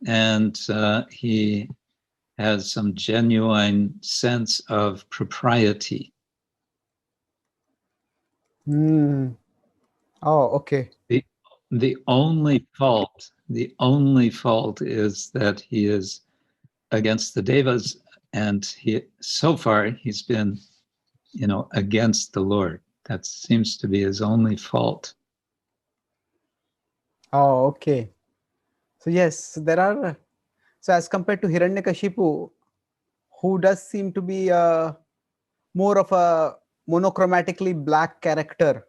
and he has some genuine sense of propriety. Oh, okay. The only fault is that he is against the Devas, and so far he's been, against the Lord. That seems to be his only fault. Oh, okay. So yes, there are. So as compared to Hiranyakashipu, who does seem to be more of a monochromatically black character,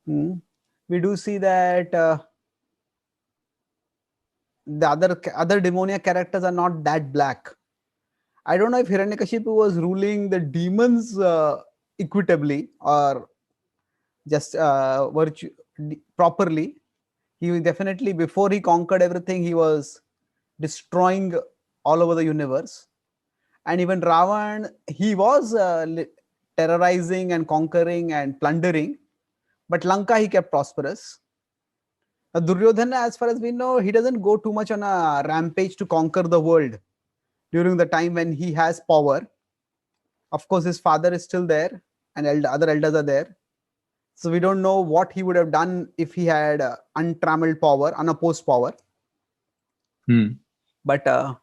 we do see that the other demoniac characters are not that black. I don't know if Hiranyakashipu was ruling the demons equitably or just properly. He definitely, before he conquered everything, he was destroying all over the universe. And even Ravan, he was terrorizing and conquering and plundering. But Lanka, he kept prosperous. Duryodhana, as far as we know, he doesn't go too much on a rampage to conquer the world during the time when he has power. Of course, his father is still there and other elders are there. So we don't know what he would have done if he had untrammeled power, unopposed power. But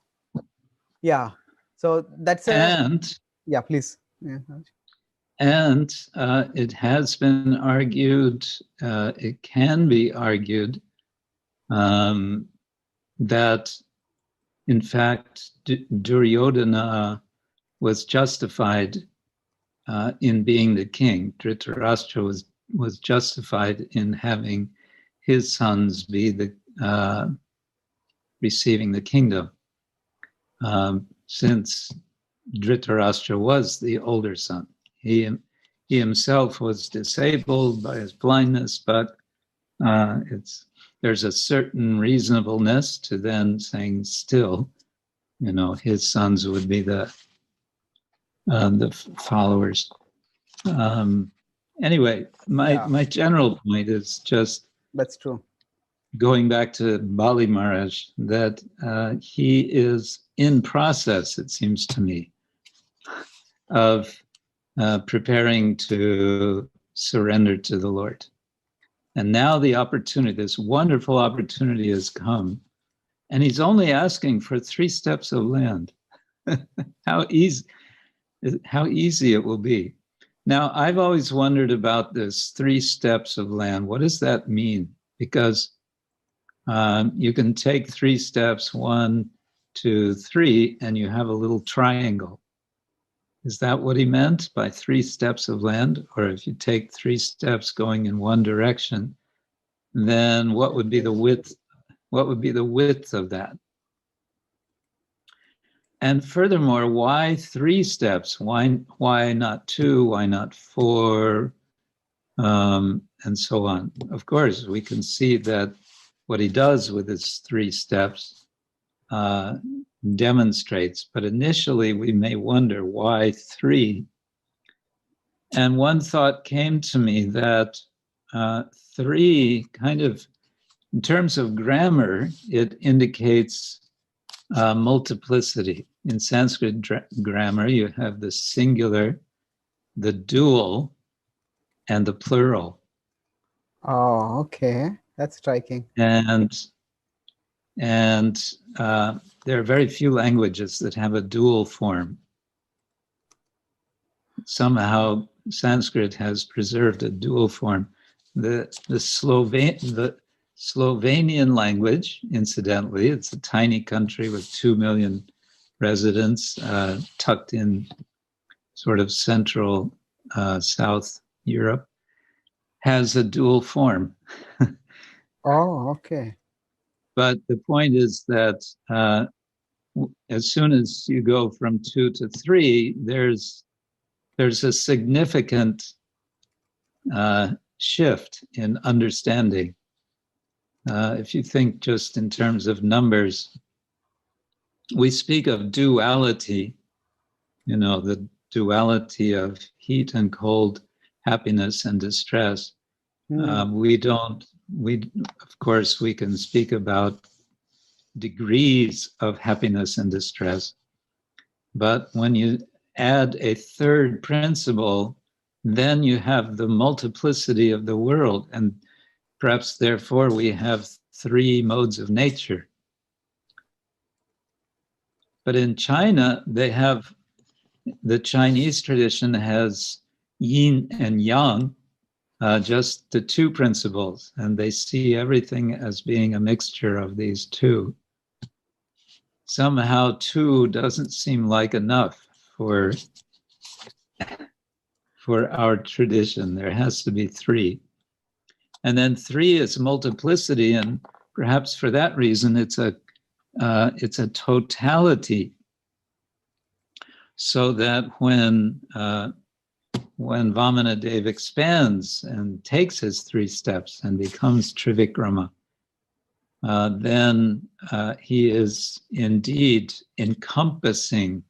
yeah, so that's yeah, please. Yeah. And it has been argued, it can be argued that, in fact, Duryodhana was justified in being the king. Dhritarashtra was justified in having his sons be the receiving the kingdom, since Dhritarashtra was the older son. He himself was disabled by his blindness, but there's a certain reasonableness to then saying still, his sons would be the followers. Anyway, my general point is just, that's true, going back to Bali Maharaj, that he is in process, it seems to me, of preparing to surrender to the Lord. And now the opportunity, this wonderful opportunity has come, and he's only asking for 3 steps of land. How easy it will be. Now, I've always wondered about this 3 steps of land. What does that mean? Because you can take 3 steps, 1, 2, 3, and you have a little triangle. Is that what he meant by 3 steps of land? Or if you take 3 steps going in one direction, then what would be the width? What would be the width of that? And furthermore, why 3 steps? Why not 2? Why not 4? And so on. Of course, we can see that what he does with his 3 steps demonstrates, but initially we may wonder why 3. And one thought came to me that 3 kind of, in terms of grammar, it indicates multiplicity. In Sanskrit grammar, you have the singular, the dual, and the plural. Oh, okay. That's striking. And there are very few languages that have a dual form. Somehow Sanskrit has preserved a dual form. The Slovenian language, incidentally, it's a tiny country with 2 million residents, tucked in sort of central South Europe, has a dual form. Oh, okay. But the point is that as soon as you go from 2 to 3, there's a significant shift in understanding. If you think just in terms of numbers, we speak of duality, the duality of heat and cold, happiness and distress. Of course, we can speak about degrees of happiness and distress. But when you add a 3rd principle, then you have the multiplicity of the world. And perhaps, therefore, we have 3 modes of nature. But in China, the Chinese tradition has yin and yang, just the 2 principles, and they see everything as being a mixture of these 2. Somehow 2 doesn't seem like enough for our tradition. There has to be 3. And then 3 is multiplicity, and perhaps for that reason, it's a it's a totality, so that when Vamanadev expands and takes his 3 steps and becomes Trivikrama, then he is indeed encompassing.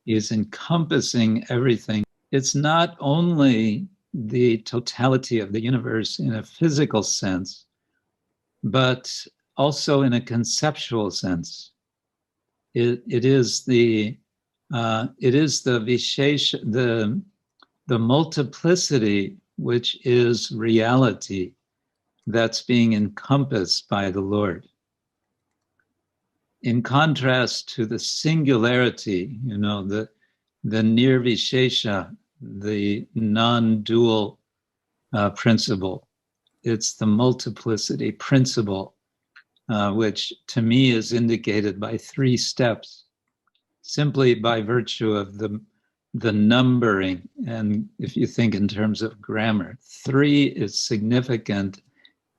He is encompassing everything. It's not only the totality of the universe in a physical sense, but also in a conceptual sense. It is the Vishesha, the multiplicity, which is reality, that's being encompassed by the Lord. In contrast to the singularity, the nirvishesha, the non-dual principle. It's the multiplicity principle, which to me is indicated by 3 steps, simply by virtue of the numbering. And if you think in terms of grammar, 3 is significant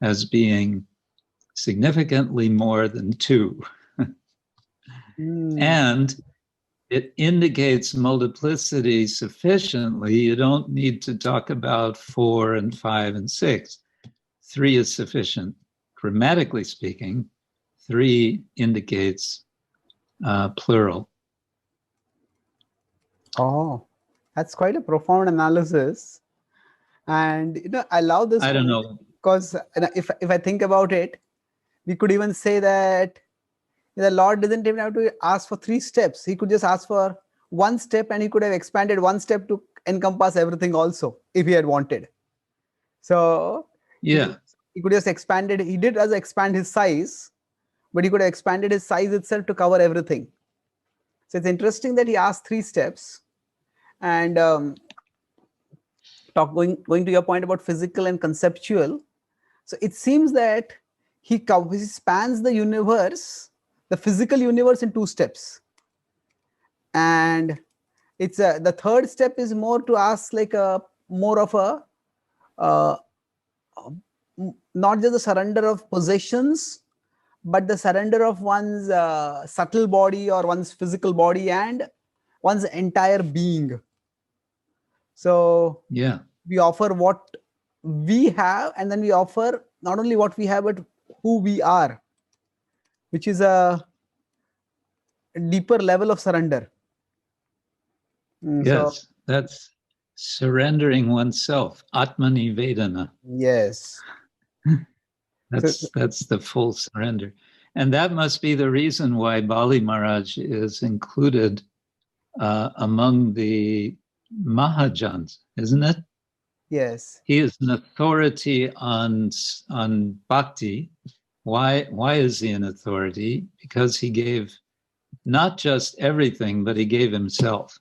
as being significantly more than 2. And it indicates multiplicity sufficiently. You don't need to talk about 4 and 5 and 6. 3 is sufficient. Grammatically speaking, 3 indicates plural. Oh, that's quite a profound analysis. And I love this. I don't know. Because if I think about it, we could even say that the Lord doesn't even have to ask for 3 steps. He could just ask for 1 step, and he could have expanded 1 step to encompass everything also, if he had wanted. So yeah, he could just expand it. He did also expand his size, but he could have expanded his size itself to cover everything. So it's interesting that he asked 3 steps. And going to your point about physical and conceptual. So it seems that he spans the universe, the physical universe, in 2 steps. And it's the 3rd step is more to ask like more of a not just the surrender of possessions, but the surrender of one's subtle body or one's physical body and one's entire being. So yeah, we offer what we have, and then we offer not only what we have, but who we are, which is a deeper level of surrender. Yes, so, that's surrendering oneself, Atmanivedana. Yes. That's the full surrender. And that must be the reason why Bali Maharaj is included among the Mahajans, isn't it? Yes. He is an authority on bhakti. Why is he an authority? Because he gave not just everything, but he gave himself.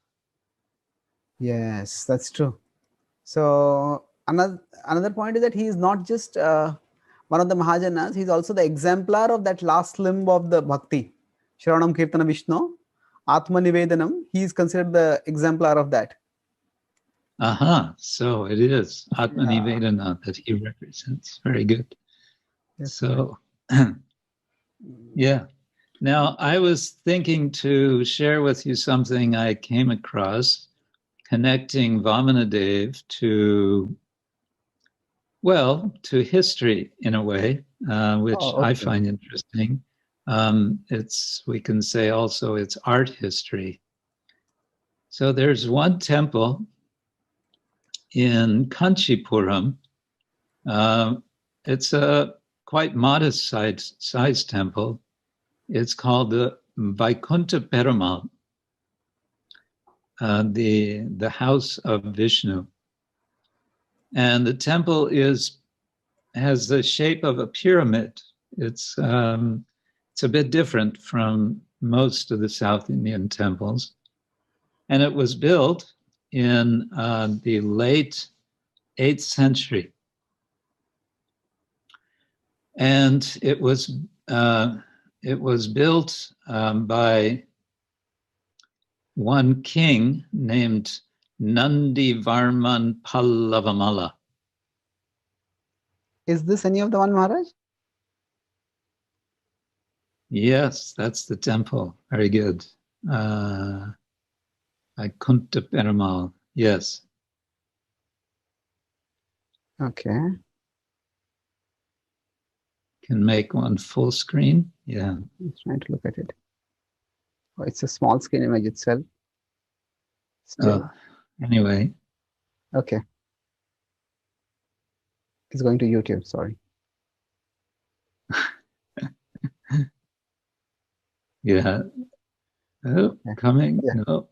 Yes, that's true. So another point is that he is not just one of the Mahajanas, he's also the exemplar of that last limb of the bhakti. Shravanam Kirtana Vishnu, Atma Nivedanam, he is considered the exemplar of that. So it is Atma Nivedana that he represents. Very good. Yes, so, yeah. Now, I was thinking to share with you something I came across connecting Vamanadev to history in a way, which I find interesting. We can say also it's art history. So there's one temple in Kanchipuram. It's a quite modest size temple. It's called the Vaikuntha Perumal, the house of Vishnu. And the temple has the shape of a pyramid. It's a bit different from most of the South Indian temples. And it was built in the late 8th century. And it was built by one king named Nandi Varman Pallavamala. Is this any of the one, Maharaj? Yes, that's the temple. Very good. Kunta Perumal. Yes. Okay. Can make one full screen. Yeah. I'm trying to look at it. Oh, it's a small screen image itself. Still. Anyway. Okay. It's going to YouTube, sorry. Yeah. Oh, Okay. coming. Yeah. Oh.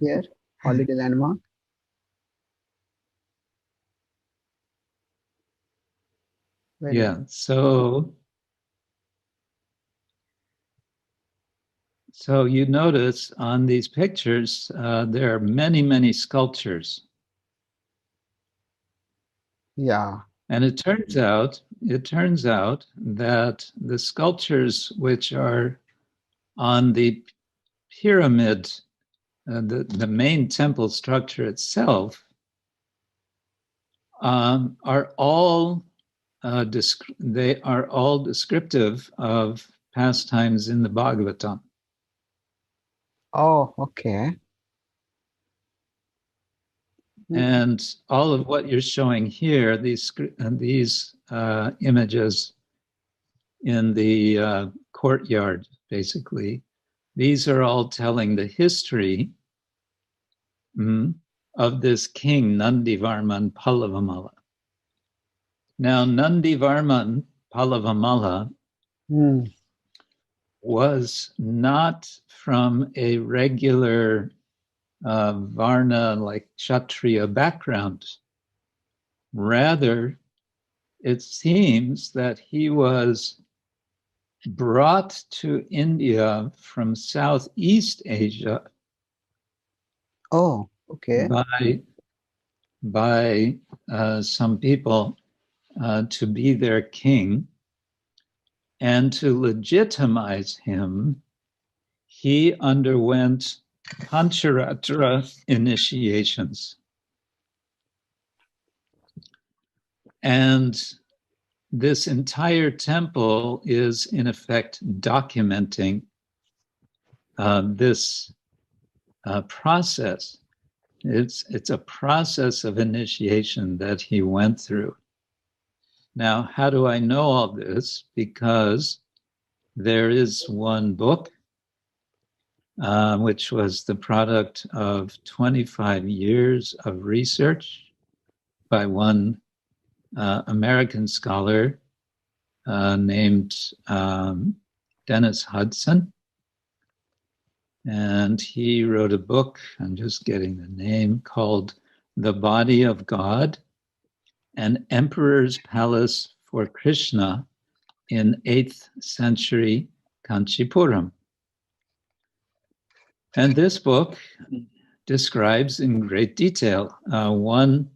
Here, holiday landmark. Very Yeah. good. So you notice on these pictures, there are many, many sculptures. Yeah. And it turns out that the sculptures which are on the pyramid, the main temple structure itself, are all they are all descriptive of pastimes in the Bhagavatam. Oh, okay. And all of what you're showing here, these images in the courtyard, basically, these are all telling the history of this king, Nandivarman Pallavamala. Now, Nandivarman Pallavamala was not from a regular Varna, like Kshatriya background. Rather, it seems that he was brought to India from Southeast Asia. Oh, okay. By some people to be their king, and to legitimize him, he underwent Pancharattra initiations. And this entire temple is, in effect, documenting this process. It's a process of initiation that he went through. Now, how do I know all this? Because there is one book, which was the product of 25 years of research by one American scholar named Dennis Hudson. And he wrote a book, I'm just getting the name, called The Body of God, An Emperor's Palace for Krishna in 8th century Kanchipuram. And this book describes in great detail one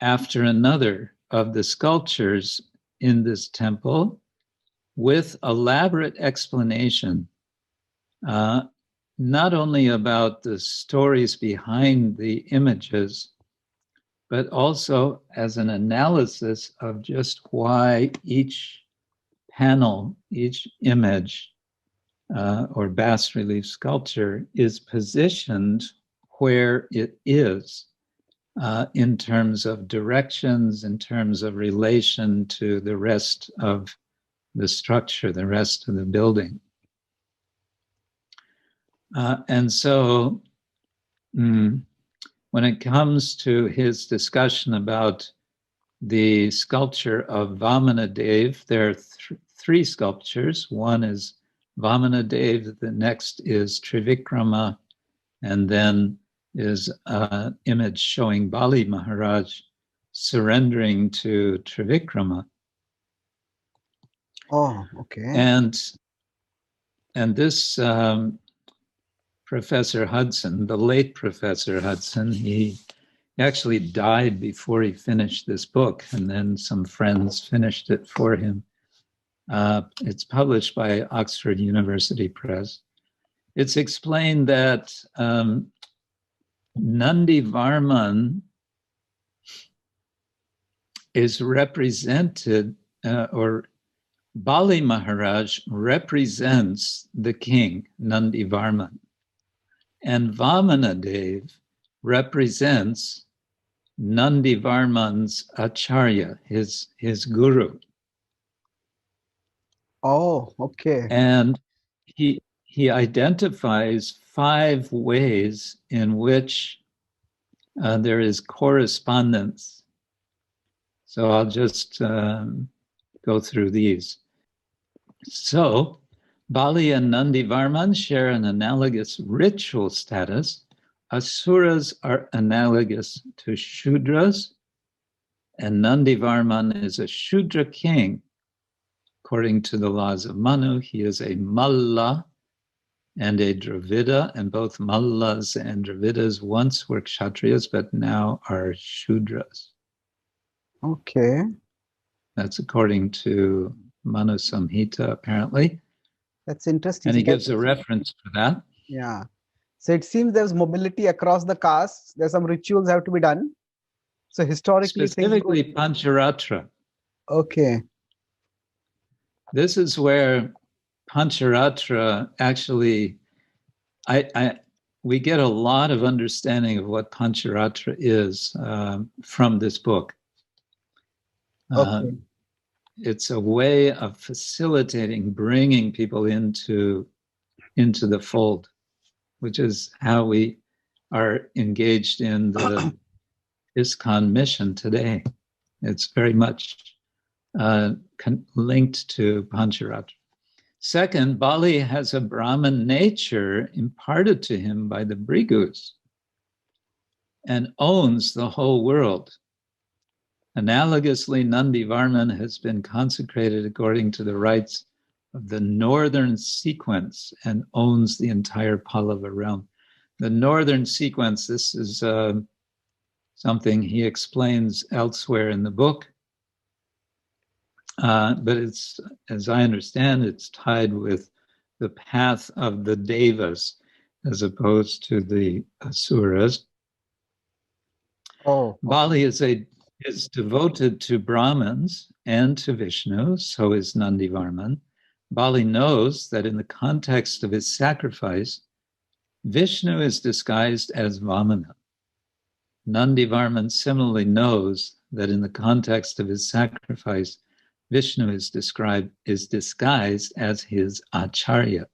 after another of the sculptures in this temple with elaborate explanation, not only about the stories behind the images, but also as an analysis of just why each panel, each image or bas relief sculpture is positioned where it is in terms of directions, in terms of relation to the rest of the structure, the rest of the building. And so when it comes to his discussion about the sculpture of Vamanadev, there are three sculptures. One is Vamanadev, the next is Trivikrama, and then is an image showing Bali Maharaj surrendering to Trivikrama. Oh, okay. And this Professor Hudson, the late Professor Hudson, he actually died before he finished this book, and then some friends finished it for him. It's published by Oxford University Press. It's explained that Nandivarman is represented or Bali Maharaj represents the king, Nandivarman, and Vamanadev represents Nandivarman's acharya, his guru. Oh, okay. And he identifies 5 ways in which there is correspondence. So I'll just go through these. So Bali and Nandivarman share an analogous ritual status. Asuras are analogous to Shudras, and Nandivarman is a Shudra king. According to the laws of Manu, he is a Malla and a Dravida, and both Mallas and Dravidas once were Kshatriyas, but now are Shudras. Okay. That's according to Manu Samhita, apparently. That's interesting. And he So gives a reference for that. yeah. So it seems there's mobility across the castes. There's some rituals have to be done. So historically, Specifically Pancharatra. Okay. This is where Pancharatra actually, we get a lot of understanding of what Pancharatra is from this book. Okay. It's a way of facilitating, bringing people into the fold, which is how we are engaged in the ISKCON mission today. It's very much linked to Pancharatra. Second, Bali has a Brahman nature imparted to him by the Brigus and owns the whole world. Analogously, Nandivarman has been consecrated according to the rites of the northern sequence and owns the entire Pallava realm. The northern sequence, this is something he explains elsewhere in the book. But it's, as I understand, it's tied with the path of the Devas as opposed to the Asuras. Oh, okay. Bali is devoted to Brahmins and to Vishnu, so is Nandivarman. Bali knows that in the context of his sacrifice, Vishnu is disguised as Vamana. Nandivarman similarly knows that in the context of his sacrifice, Vishnu is disguised as his acharya.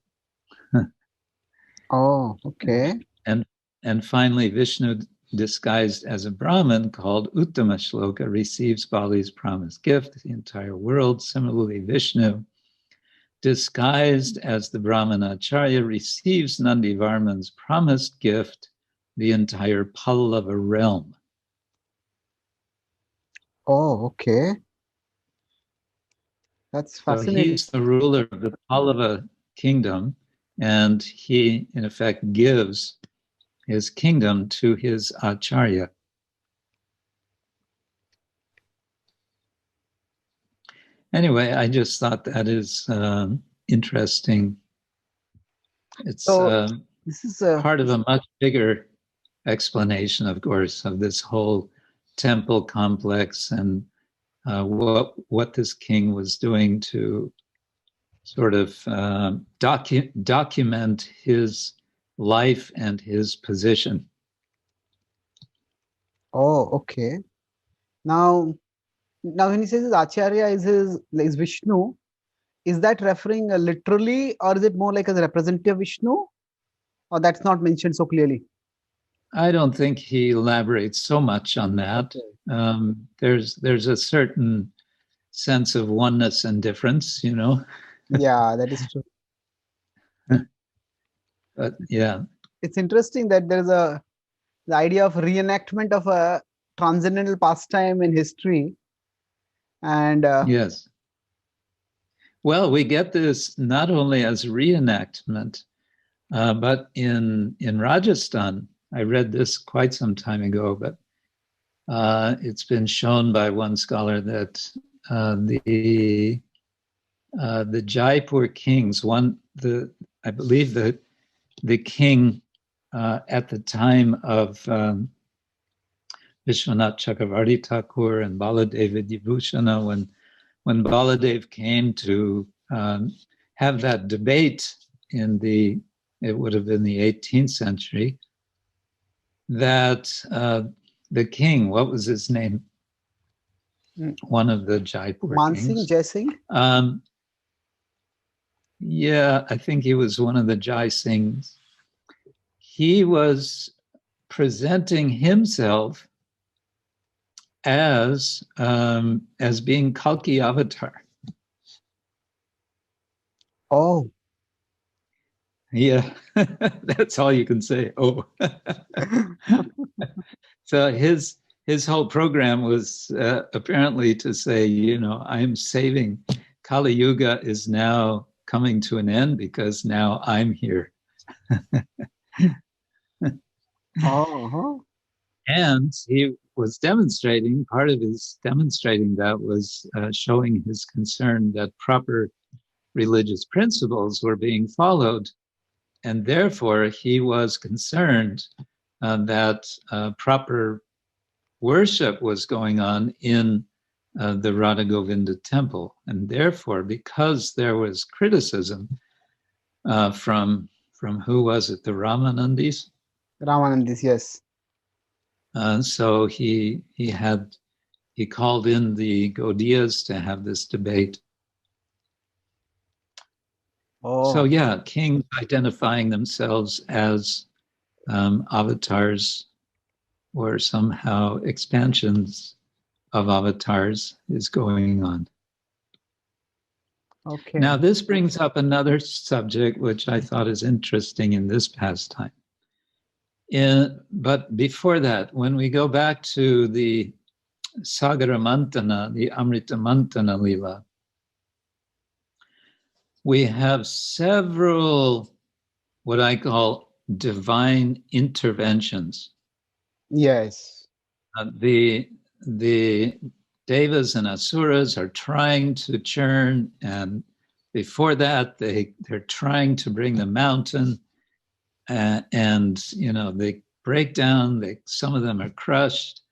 Oh, okay. And finally, Vishnu, disguised as a Brahmin called Uttama Shloka, receives Bali's promised gift, the entire world. Similarly, Vishnu, disguised as the Brahman acharya, receives Nandivarman's promised gift, the entire Pallava realm. Oh, okay. That's So fascinating. he's the ruler of the Pallava kingdom, and he, in effect, gives his kingdom to his acharya. Anyway, I just thought that is interesting. It's So this is part of a much bigger explanation, of course, of this whole temple complex and what this king was doing to sort of document his life and his position. Oh, okay. Now when he says his acharya is Vishnu, is that referring literally, or is it more like as a representative Vishnu, or that's not mentioned so clearly? I don't think he elaborates so much on that. Okay. There's a certain sense of oneness and difference, you know. Yeah, that is true. But yeah, It's interesting that there's the idea of reenactment of a transcendental pastime in history, and yes. Well, we get this not only as reenactment, but in Rajasthan. I read this quite some time ago, but it's been shown by one scholar that the Jaipur kings, I believe the king at the time of Vishwanath Chakravarti Thakur and Baladeva Vibhushana, when when Baladev came to have that debate it would have been the 18th century, that the king, what was his name? One of the Jaipur Mansingh, kings. Jai Singh? Yeah, I think he was one of the Jai Singhs. He was presenting himself as being Kalki Avatar. Oh. Yeah, that's all you can say. Oh. So his whole program was apparently to say, I'm saving, Kali Yuga is now coming to an end because now I'm here. Oh. And he was demonstrating, part of his demonstrating that was showing his concern that proper religious principles were being followed. And therefore, he was concerned that proper worship was going on in the Radha Govinda temple. And therefore, because there was criticism from who was it, the Ramanandis? Ramanandis, yes. So he called in the Gaudiyas to have this debate. Oh. So yeah, kings identifying themselves as avatars or somehow expansions of avatars is going on. Okay. Now this brings up another subject which I thought is interesting in this pastime. But before that, when we go back to the Sagara Mantana, the Amrita Mantana Lila, we have several what I call divine interventions. Yes. The Devas and Asuras are trying to churn, and before that, they're trying to bring the mountain, and they break down. Some of them are crushed.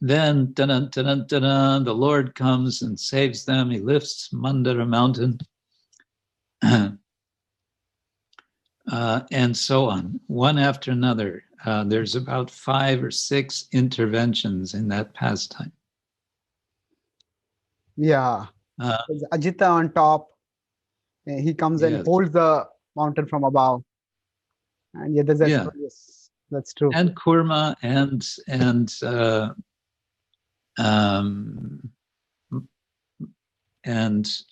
Then, the Lord comes and saves them. He lifts Mandara mountain. And so on, one after another. There's about 5 or 6 interventions in that pastime. Yeah. There's Ajita on top. He comes and Yes. holds the mountain from above. And yeah, yes, that's true. And Kurma and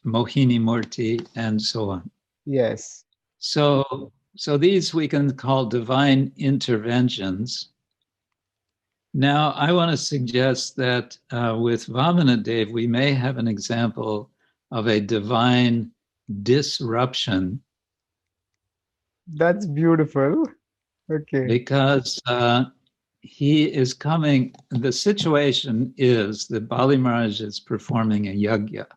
Mohini Murti and so on. Yes. So these we can call divine interventions. Now, I want to suggest that with Vamanadev, we may have an example of a divine disruption. That's beautiful. Okay. Because he is coming, the situation is that Bali Maharaj is performing a yajna.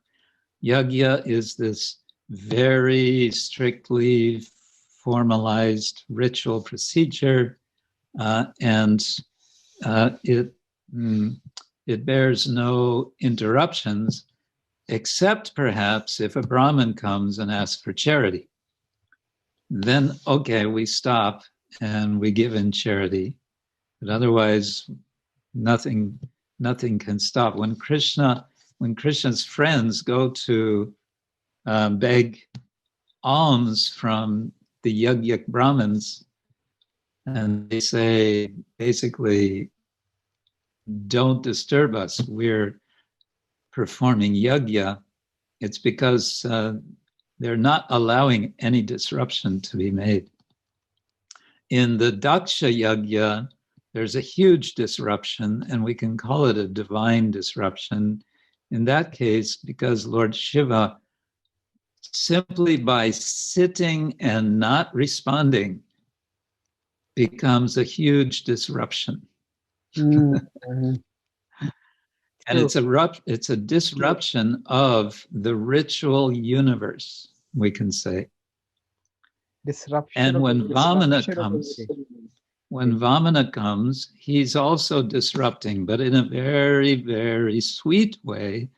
Yajna is this very strictly formalized ritual procedure, and it bears no interruptions, except perhaps if a Brahmin comes and asks for charity. Then, okay, we stop and we give in charity, but otherwise, nothing can stop. When Krishna's friends go to beg alms from the Yajnik Brahmins, and they say, basically, don't disturb us, we're performing yajna, it's because they're not allowing any disruption to be made. In the Daksha Yajna, there's a huge disruption, and we can call it a divine disruption. In that case, because Lord Shiva, simply by sitting and not responding, becomes a huge disruption. Mm-hmm. And it's a disruption of the ritual universe, we can say. Disruption. And when Vamana comes, he's also disrupting, but in a very, very sweet way,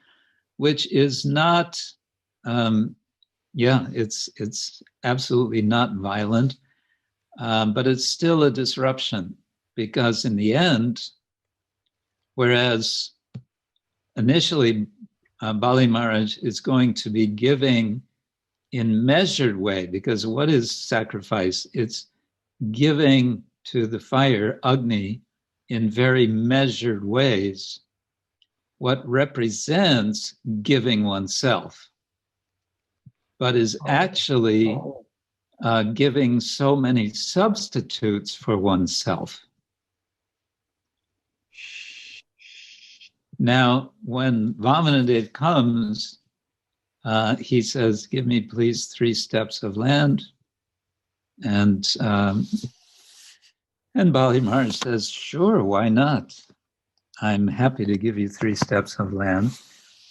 which is not, it's absolutely not violent, but it's still a disruption, because in the end, whereas initially Bali Maharaj is going to be giving in measured way, because what is sacrifice? It's giving to the fire, Agni, in very measured ways, what represents giving oneself, but is actually giving so many substitutes for oneself. Now, when Vamanadev comes, he says, "Give me please 3 steps of land." And Bali Maharaj says, "Sure, why not? I'm happy to give you 3 steps of land."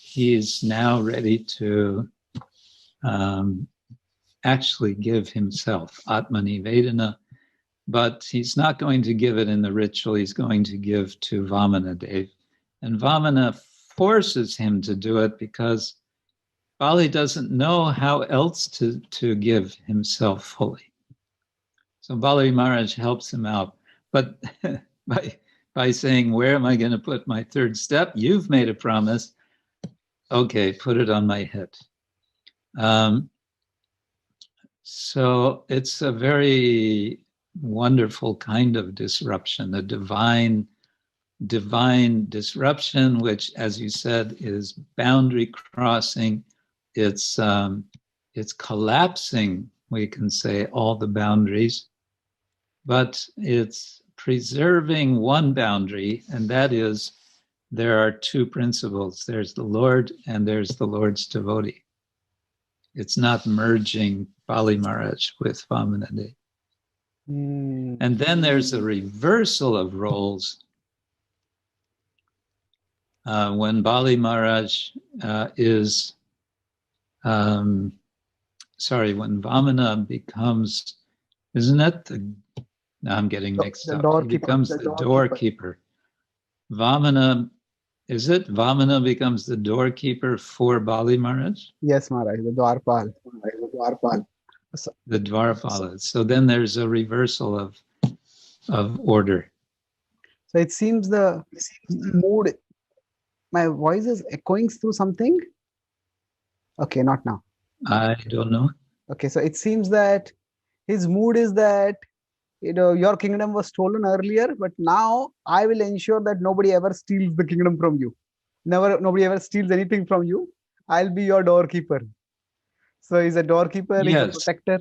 He is now ready to actually give himself, Atmani Vedana, but he's not going to give it in the ritual. He's going to give to Vamanadev. And Vamana forces him to do it because Bali doesn't know how else to give himself fully. So Bali Maharaj helps him out. But by saying, "Where am I going to put my 3rd step? You've made a promise. Okay, put it on my head." So it's a very wonderful kind of disruption, a divine disruption, which, as you said, is boundary crossing. It's collapsing, we can say, all the boundaries, but it's preserving one boundary, and that is there are 2 principles. There's the Lord and there's the Lord's devotee. It's not merging Bali Maharaj with Vamanadev. And then there's a reversal of roles. When Bali Maharaj when Vamana becomes, isn't it? Now I'm getting mixed up. He becomes the doorkeeper. Vamana, is it? Vamana becomes the doorkeeper for Bali Maharaj? Yes, Maharaj, the Dwarpal. The Dwarpala. So then there's a reversal of order. So it seems the mood, my voice is echoing through something. Okay, not now. I don't know. Okay, so it seems that his mood is that, your kingdom was stolen earlier, but now I will ensure that nobody ever steals the kingdom from you. Nobody ever steals anything from you. I'll be your doorkeeper. So he's a doorkeeper, Yes. he's a protector.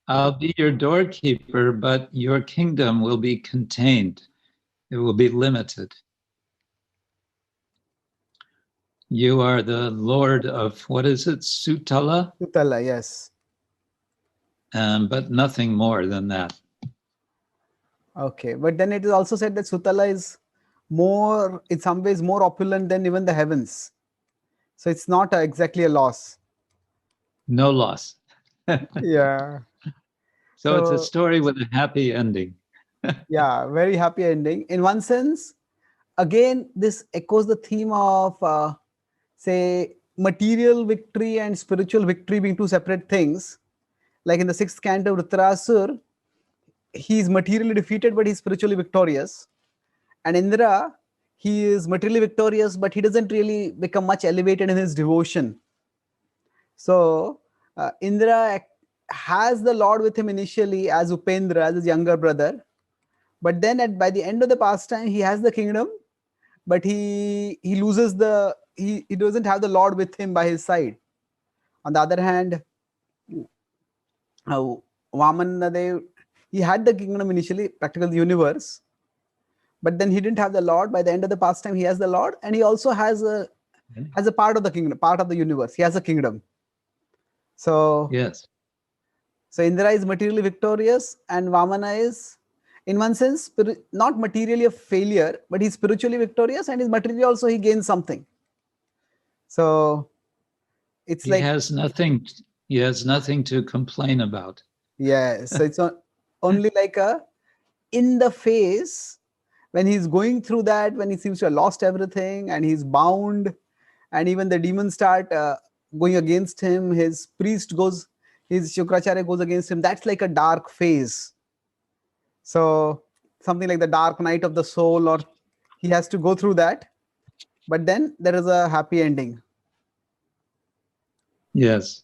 I'll be your doorkeeper, but your kingdom will be contained. It will be limited. You are the Lord of, what is it, Sutala? Sutala, yes. But nothing more than that. Okay, but then it is also said that Sutala is more, in some ways, more opulent than even the heavens. So it's not exactly a loss. No loss. Yeah. So it's a story with a happy ending. Yeah, very happy ending. In one sense, again, this echoes the theme of, say, material victory and spiritual victory being 2 separate things. Like in the 6th canto of Vritrasur, he is materially defeated, but he's spiritually victorious. And Indra, he is materially victorious, but he doesn't really become much elevated in his devotion. So Indra has the Lord with him initially as Upendra, as his younger brother. But then by the end of the pastime, he has the kingdom, but he loses he doesn't have the Lord with him by his side. On the other hand, Vamanadev, he had the kingdom initially, practically the universe, but then he didn't have the Lord. By the end of the pastime, he has the Lord, and he also has a part of the kingdom, part of the universe. He has a kingdom. So yes. So Indra is materially victorious, and Vamana is, in one sense, not materially a failure, but he's spiritually victorious, and his materially also he gains something. So it's he has nothing to complain about. Yes. So it's only like in the face when he's going through that, when he seems to have lost everything and he's bound and even the demons start going against him. His Shukracharya goes against him. That's like a dark phase. So something like the dark night of the soul, or he has to go through that. But then there is a happy ending. Yes.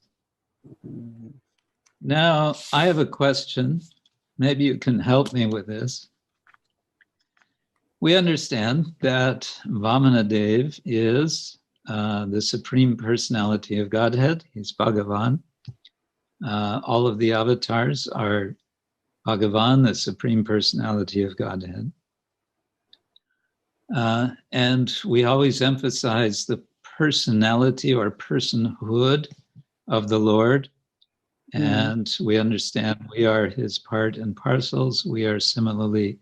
Now, I have a question. Maybe you can help me with this. We understand that Vamanadev is the Supreme Personality of Godhead. He's Bhagavan. All of the avatars are Bhagavan, the Supreme Personality of Godhead. And we always emphasize the personality or personhood of the Lord. And we understand we are his part and parcels. We are similarly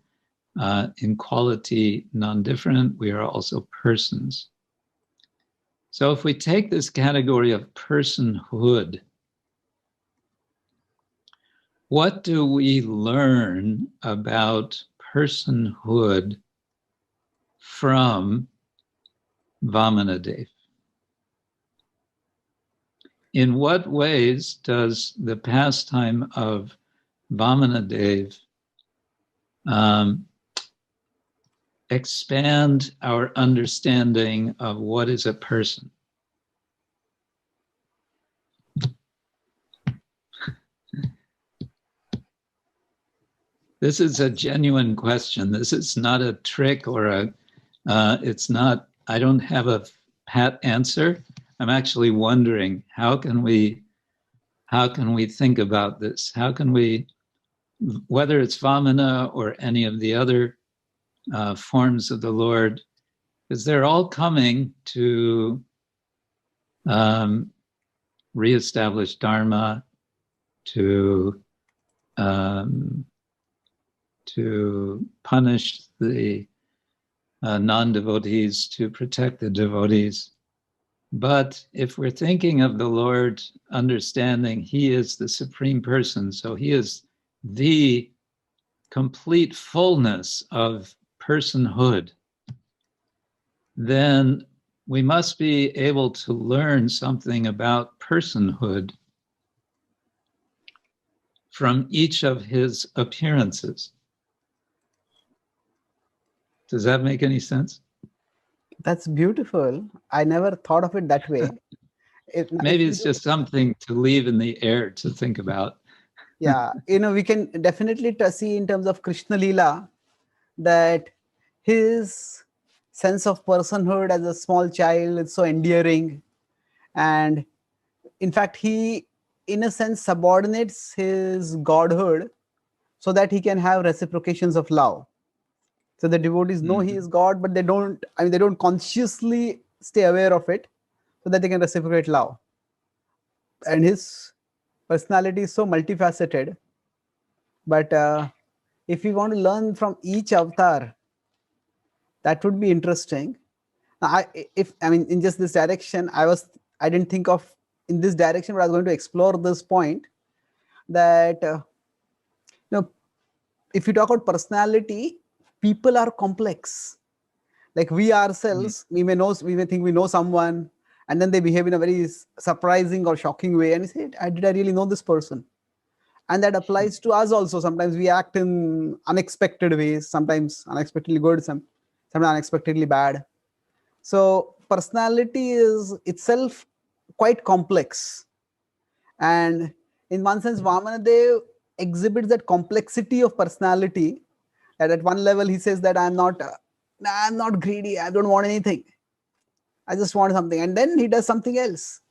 in quality non-different. We are also persons. So if we take this category of personhood, what do we learn about personhood from Vamanadev? In what ways does the pastime of Vamanadev expand our understanding of what is a person? This is a genuine question. This is not a trick or it's not, I don't have a pat answer. I'm actually wondering, how can we think about this? How can we, whether it's Vamana or any of the other forms of the Lord, because they're all coming to reestablish Dharma, to punish the non-devotees, to protect the devotees. But if we're thinking of the Lord, understanding he is the Supreme Person, so he is the complete fullness of personhood, then we must be able to learn something about personhood from each of his appearances. Does that make any sense? That's beautiful. I never thought of it that way. Maybe it's just something to leave in the air to think about. Yeah, we can definitely see in terms of Krishna Leela that his sense of personhood as a small child is so endearing. And in fact, he, in a sense, subordinates his godhood so that he can have reciprocations of love. So the devotees know he is God, but they don't consciously stay aware of it so that they can reciprocate love. And his personality is so multifaceted. But if we want to learn from each avatar, that would be interesting. In just this direction, I didn't think of in this direction, but I was going to explore this point that if you talk about personality, people are complex. Like we ourselves, we may think we know someone, and then they behave in a very surprising or shocking way, and we say, did I really know this person? And that applies to us also. Sometimes we act in unexpected ways, sometimes unexpectedly good, sometimes unexpectedly bad. So personality is itself quite complex. And in one sense, Vamanadev exhibits that complexity of personality. And at one level, he says that I'm not greedy. I don't want anything. I just want something. And then he does something else.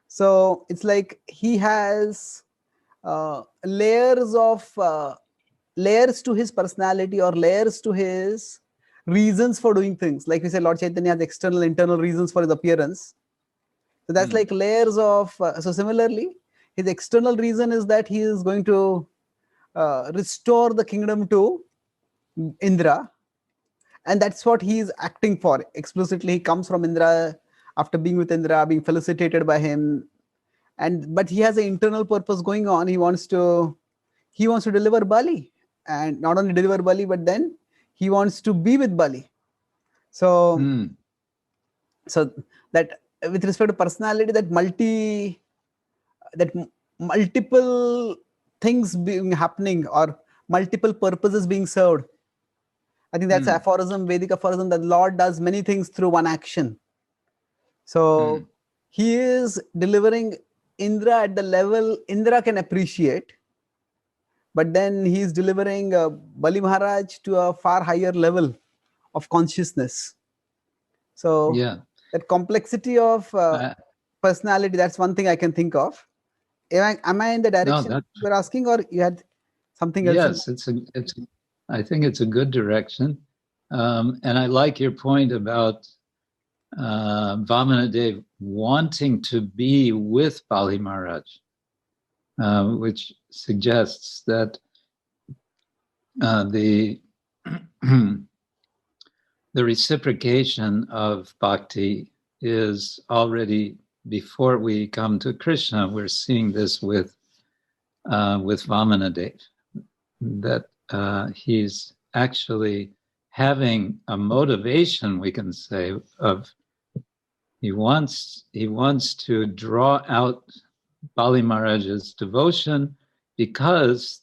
So it's like he has layers to his personality, or layers to his reasons for doing things. Like we say, Lord Chaitanya has external, internal reasons for his appearance. So that's like layers of. So similarly, his external reason is that he is going to restore the kingdom to Indra, and that's what he is acting for. Explicitly, he comes from Indra after being with Indra, being felicitated by him, but he has an internal purpose going on. He wants to deliver Bali, and not only deliver Bali, but then he wants to be with Bali. So, so that with respect to personality, that multiple things being happening or multiple purposes being served. I think that's aphorism, Vedic aphorism, that Lord does many things through one action. So he is delivering Indra at the level Indra can appreciate, but then he is delivering Bali Maharaj to a far higher level of consciousness. So that complexity of personality, that's one thing I can think of. Am I in the direction you're asking, or you had something else? Yes, I think it's a good direction. And I like your point about Vamanadev wanting to be with Bali Maharaj, which suggests that the the reciprocation of bhakti is already before we come to Krishna. We're seeing this with Vamanadev, that he's actually having a motivation, we can say, of he wants to draw out Bali Maharaj's devotion because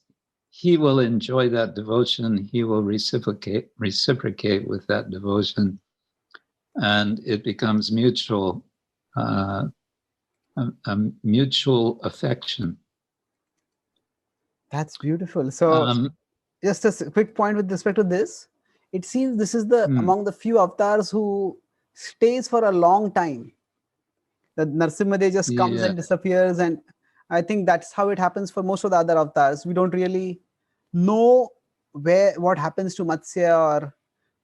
he will enjoy that devotion, he will reciprocate with that devotion, and it becomes mutual, a mutual affection. That's beautiful. So just a quick point with respect to this. It seems this is the among the few avatars who stays for a long time. The Narsimhadev just comes and disappears, and I think that's how it happens for most of the other avatars. We don't really know what happens to Matsya or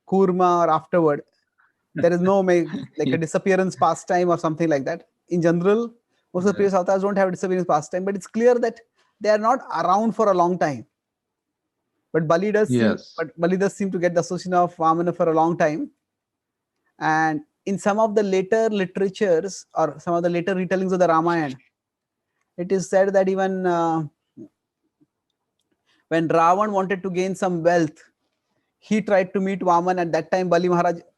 Kurma or afterward. There is no like a disappearance pastime or something like that. In general, most of the previous avatars don't have a disappearance pastime, but it's clear that they are not around for a long time. But Bali does seem to get the association of Vamana for a long time. And in some of the later literatures or some of the later retellings of the Ramayana, it is said that even when Ravan wanted to gain some wealth, he tried to meet Vaman. At that time,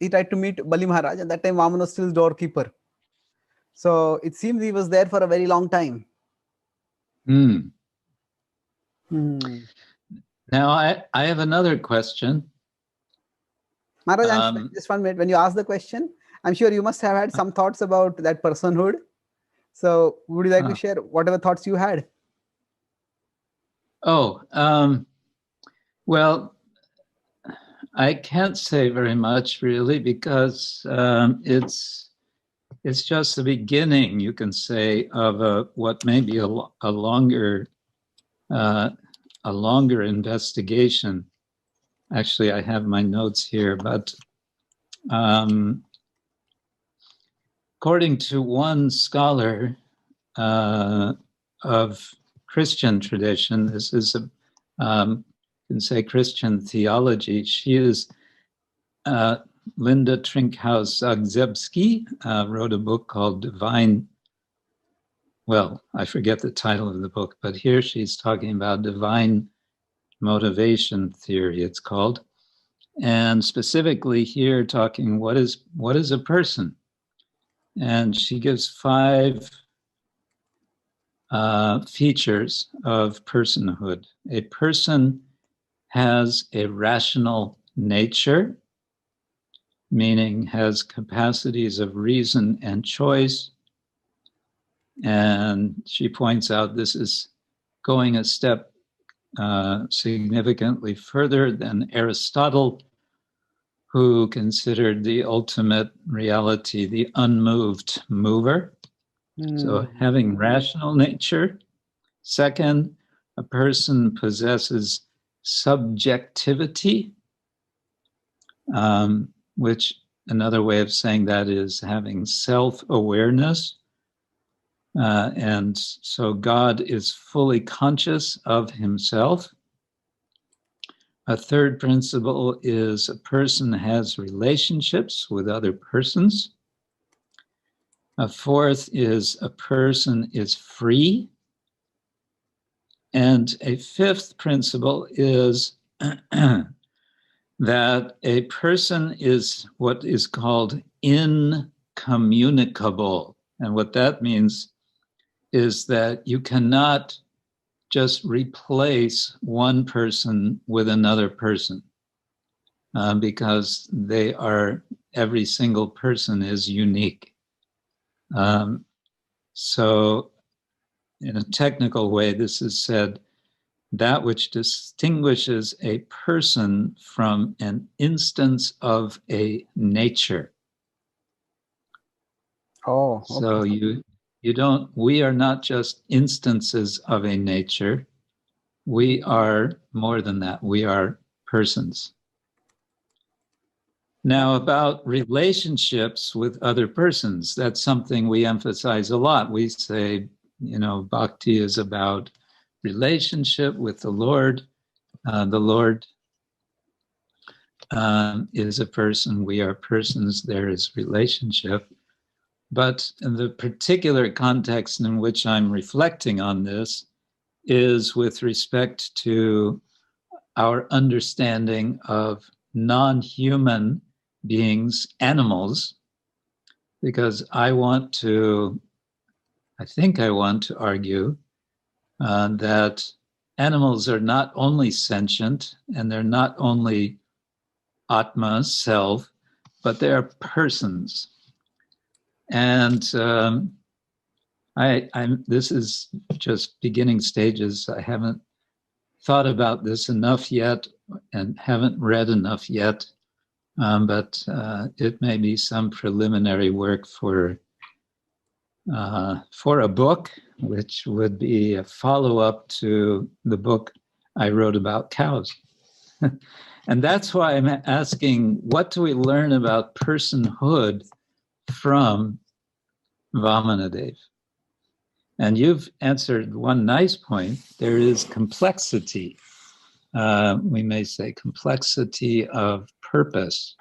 he tried to meet Bali Maharaj. At that time, Vaman was still his doorkeeper. So it seems he was there for a very long time. Now, I have another question. Maharaj, just 1 minute. When you ask the question, I'm sure you must have had some thoughts about that personhood. So would you like to share whatever thoughts you had? Well, I can't say very much really, because it's just the beginning, you can say, of what may be a longer investigation. Actually, I have my notes here, but according to one scholar of Christian tradition, this is you can say Christian theology. She is Linda Trinkhaus-Zagzebski, wrote a book called Divine. Well, I forget the title of the book, but here she's talking about divine motivation theory, it's called. And specifically here talking what is a person. And she gives 5 features of personhood. A person has a rational nature, meaning has capacities of reason and choice. And she points out this is going a step significantly further than Aristotle, who considered the ultimate reality the unmoved mover. So having rational nature. Second, a person possesses subjectivity, which another way of saying that is having self-awareness. And so God is fully conscious of himself. A third principle is a person has relationships with other persons. A fourth is a person is free. And a fifth principle is that a person is what is called in communicable. And what that means is that you cannot just replace one person with another person, because every single person is unique. So in a technical way, this is said, that which distinguishes a person from an instance of a nature. Oh, okay. So we are not just instances of a nature. We are more than that. We are persons. Now, about relationships with other persons, that's something we emphasize a lot. We say, bhakti is about relationship with the Lord. The Lord is a person. We are persons. There is relationship. But in the particular context in which I'm reflecting on this is with respect to our understanding of non-human beings, animals, because I think I want to argue that animals are not only sentient and they're not only Atma, self, but they are persons. And this is just beginning stages. I haven't thought about this enough yet and haven't read enough yet, but it may be some preliminary work for a book, which would be a follow-up to the book I wrote about cows. And that's why I'm asking, what do we learn about personhood from Vamanadev? And you've answered one nice point. There is complexity. We may say complexity of purpose.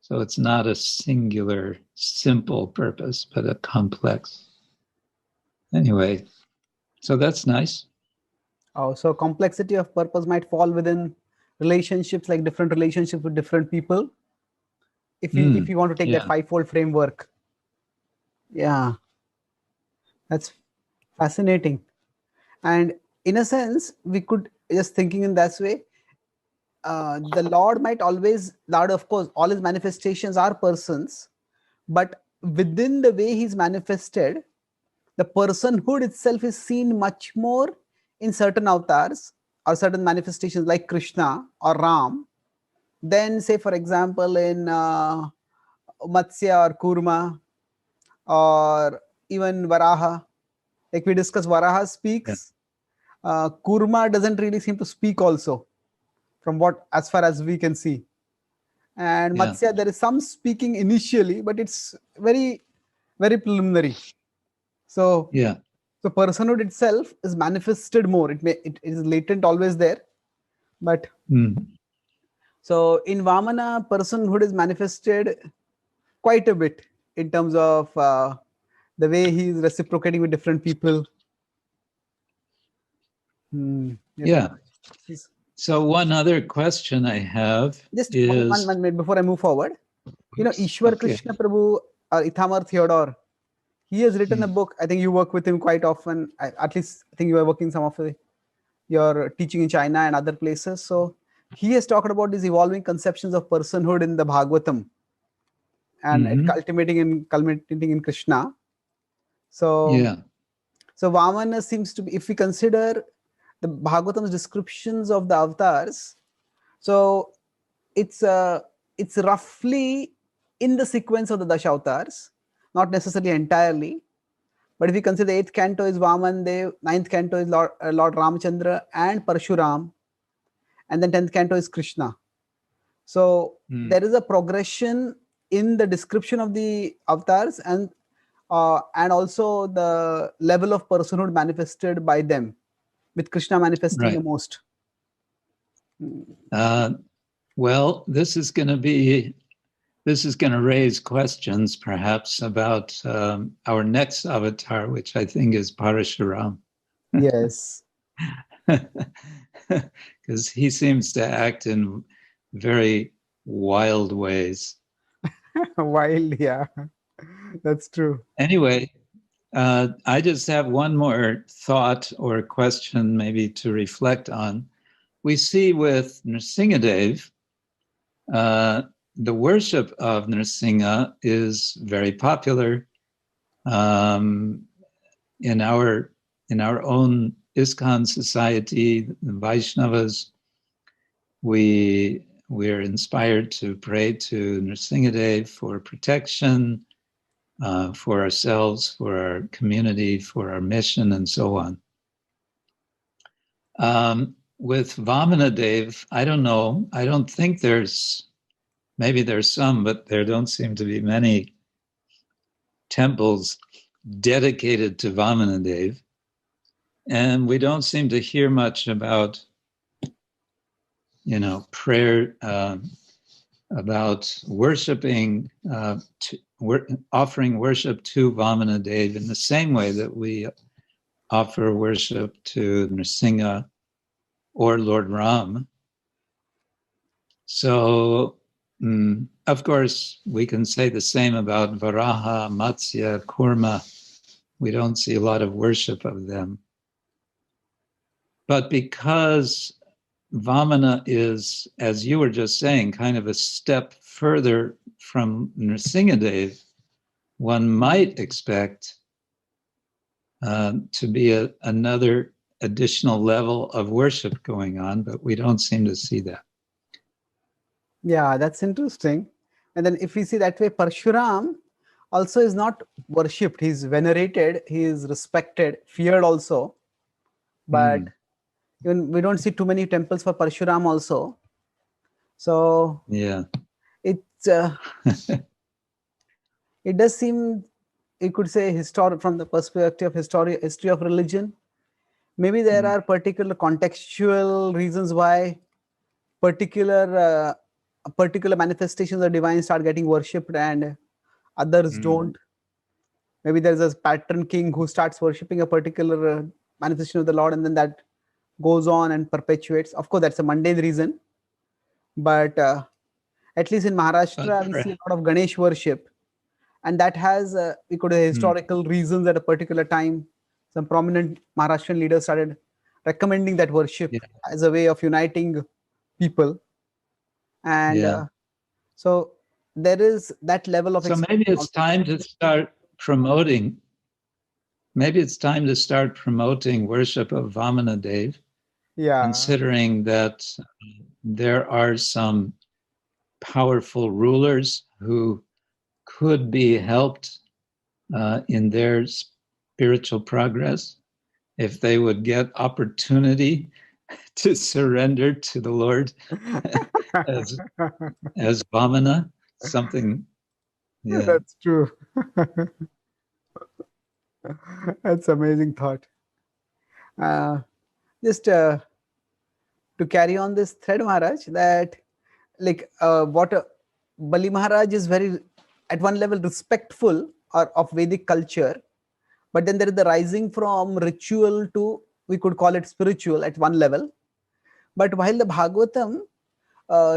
So it's not a singular, simple purpose, but a complex. Anyway, so that's nice. Oh, so complexity of purpose might fall within relationships, like different relationships with different people. If you want to take that fivefold framework. Yeah, that's fascinating. And in a sense, we could just thinking in that way, the Lord, of course, all his manifestations are persons, but within the way he's manifested, the personhood itself is seen much more in certain avatars or certain manifestations like Krishna or Ram than, say, for example, in Matsya or Kurma or even Varaha. Like we discussed, Varaha speaks. Kurma doesn't really seem to speak also, from as far as we can see. And Matsya, there is some speaking initially, but it's very, very preliminary. So so personhood itself is manifested more. It is latent, always there, but so in Vamana, personhood is manifested quite a bit in terms of the way he is reciprocating with different people. So one other question I have just is one minute before I move forward. Ishwar Krishna Prabhu or Ithamar Theodore, he has written a book. I think you work with him quite often. At least I think you are working some of your teaching in China and other places. So he has talked about these evolving conceptions of personhood in the Bhagavatam and it culminating in Krishna. So so Vamana seems to be, if we consider the Bhagavatam's descriptions of the avatars, so it's roughly in the sequence of the Dashavatars, not necessarily entirely. But if we consider the 8th canto is Vamanadev, 9th canto is Lord Ramachandra and Parshuram, and then 10th canto is Krishna. So there is a progression in the description of the avatars and also the level of personhood manifested by them, with Krishna manifesting the most. Well, this is going to raise questions perhaps about our next avatar, which I think is Parashuram. Yes. Because he seems to act in very wild ways. Wild, yeah. That's true. Anyway, I just have one more thought or question maybe to reflect on. We see with Nrsingadev, the worship of Nrsinga is very popular in our own ISKCON society, the Vaishnavas. We're inspired to pray to Nrsingadev for protection, for ourselves, for our community, for our mission, and so on. With Vamanadev, I don't know. I don't think maybe there's some, but there don't seem to be many temples dedicated to Vamanadev. And we don't seem to hear much about, prayer, about worshiping, offering worship to Vamanadev in the same way that we offer worship to Nrsinga or Lord Ram. So, of course, we can say the same about Varaha, Matsya, Kurma. We don't see a lot of worship of them. But because Vamana is, as you were just saying, kind of a step further from Nrsingadev, one might expect to be another additional level of worship going on, but we don't seem to see that. Yeah, that's interesting. And then if we see that way, Parshuram also is not worshipped. He's venerated, he is respected, feared also. But even we don't see too many temples for Parshuram also. So yeah, it's it does seem, you could say, historic from the perspective of history of religion. Maybe there are particular contextual reasons why particular manifestations of divine start getting worshipped and others don't. Maybe there's a patron king who starts worshipping a particular manifestation of the Lord, and then that goes on and perpetuates. Of course, that's a mundane reason, but at least in Maharashtra, we see a lot of Ganesh worship, and that has we could have historical reasons. At a particular time, some prominent Maharashtrian leaders started recommending that worship as a way of uniting people, and so there is that level of. So maybe it's time to start promoting. Maybe it's time to start promoting worship of Vamanadev. Yeah. Considering that there are some powerful rulers who could be helped in their spiritual progress if they would get opportunity to surrender to the Lord as Vamana, something. Yeah, that's true. That's amazing thought. Just to carry on this thread, Maharaj, that like what Bali Maharaj is very, at one level, respectful of Vedic culture, but then there is the rising from ritual to, we could call it spiritual at one level. But while the Bhagavatam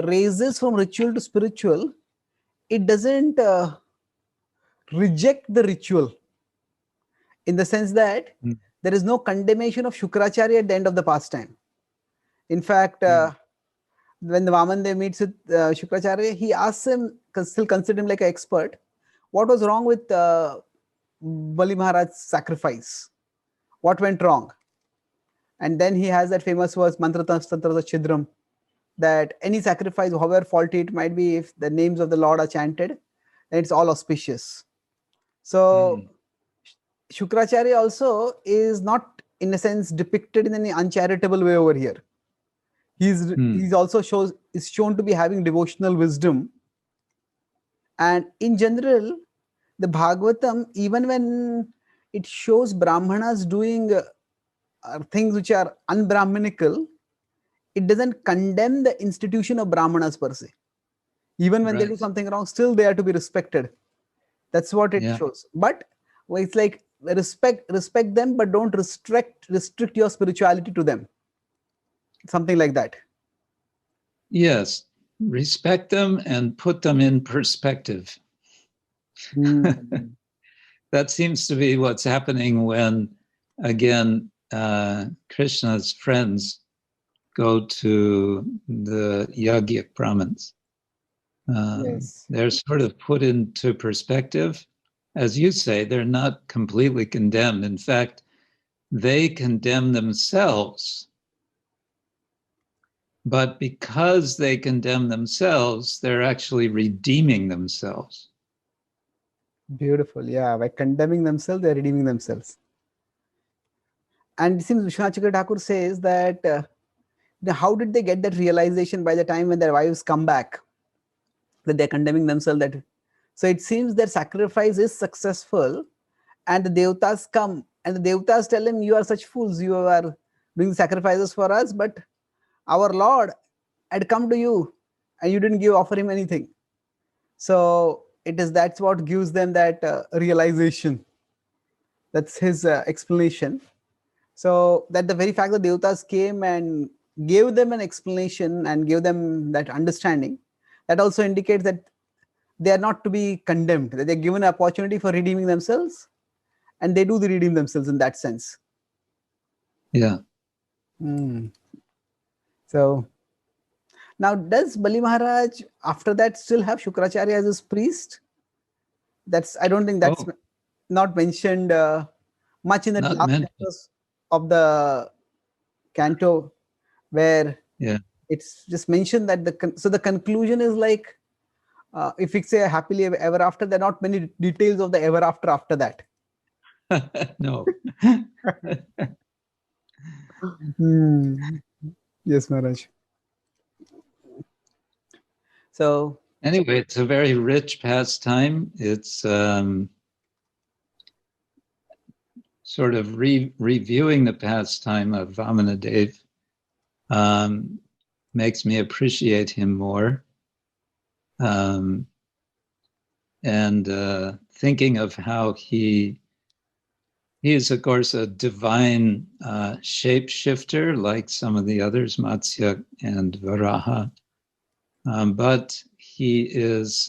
raises from ritual to spiritual, it doesn't reject the ritual, in the sense that there is no condemnation of Shukracharya at the end of the pastime. In fact, when the Vamanadev meets with Shukracharya, he asks him, still consider him like an expert, what was wrong with Bali Maharaj's sacrifice? What went wrong? And then he has that famous verse, Mantra Tantra Chidram, that any sacrifice, however faulty it might be, if the names of the Lord are chanted, then it's all auspicious. So Shukracharya also is not, in a sense, depicted in any uncharitable way over here. He's also is shown to be having devotional wisdom. And in general, the Bhagavatam, even when it shows Brahmanas doing things which are unbrahmanical, it doesn't condemn the institution of Brahmanas per se. Even when they do something wrong, still they are to be respected. That's what it shows. But it's like respect them, but don't restrict your spirituality to them. Something like that. Yes, respect them and put them in perspective. that seems to be what's happening when, again, Krishna's friends go to the Yajnik Brahmins. Yes. They're sort of put into perspective. As you say, they're not completely condemned. In fact, they condemn themselves. But because they condemn themselves, they're actually redeeming themselves. Beautiful. Yeah. By condemning themselves, they're redeeming themselves. And it seems Vishwanath Chakravarti Thakur says that how did they get that realization by the time when their wives come back that they're condemning themselves? That so it seems their sacrifice is successful, and the Devatas come, and the Devatas tell him, "You are such fools. You are doing sacrifices for us, but our Lord had come to you, and you didn't offer him anything." So that's what gives them that realization. That's his explanation. So that the very fact that Devatas came and gave them an explanation and gave them that understanding, that also indicates that they are not to be condemned, that they're given an opportunity for redeeming themselves, and they do redeem themselves in that sense. Yeah. So now, does Bali Maharaj after that still have Shukracharya as his priest? I don't think that's not mentioned much in the last chapters of the canto, where it's just mentioned that the conclusion is like, if we say happily ever after, there are not many details of the ever after that. No. Yes, Maharaj. So anyway, it's a very rich pastime. It's sort of reviewing the pastime of Vamanadev makes me appreciate him more. And thinking of how he is, of course, a divine shapeshifter like some of the others, Matsya and Varaha. But he is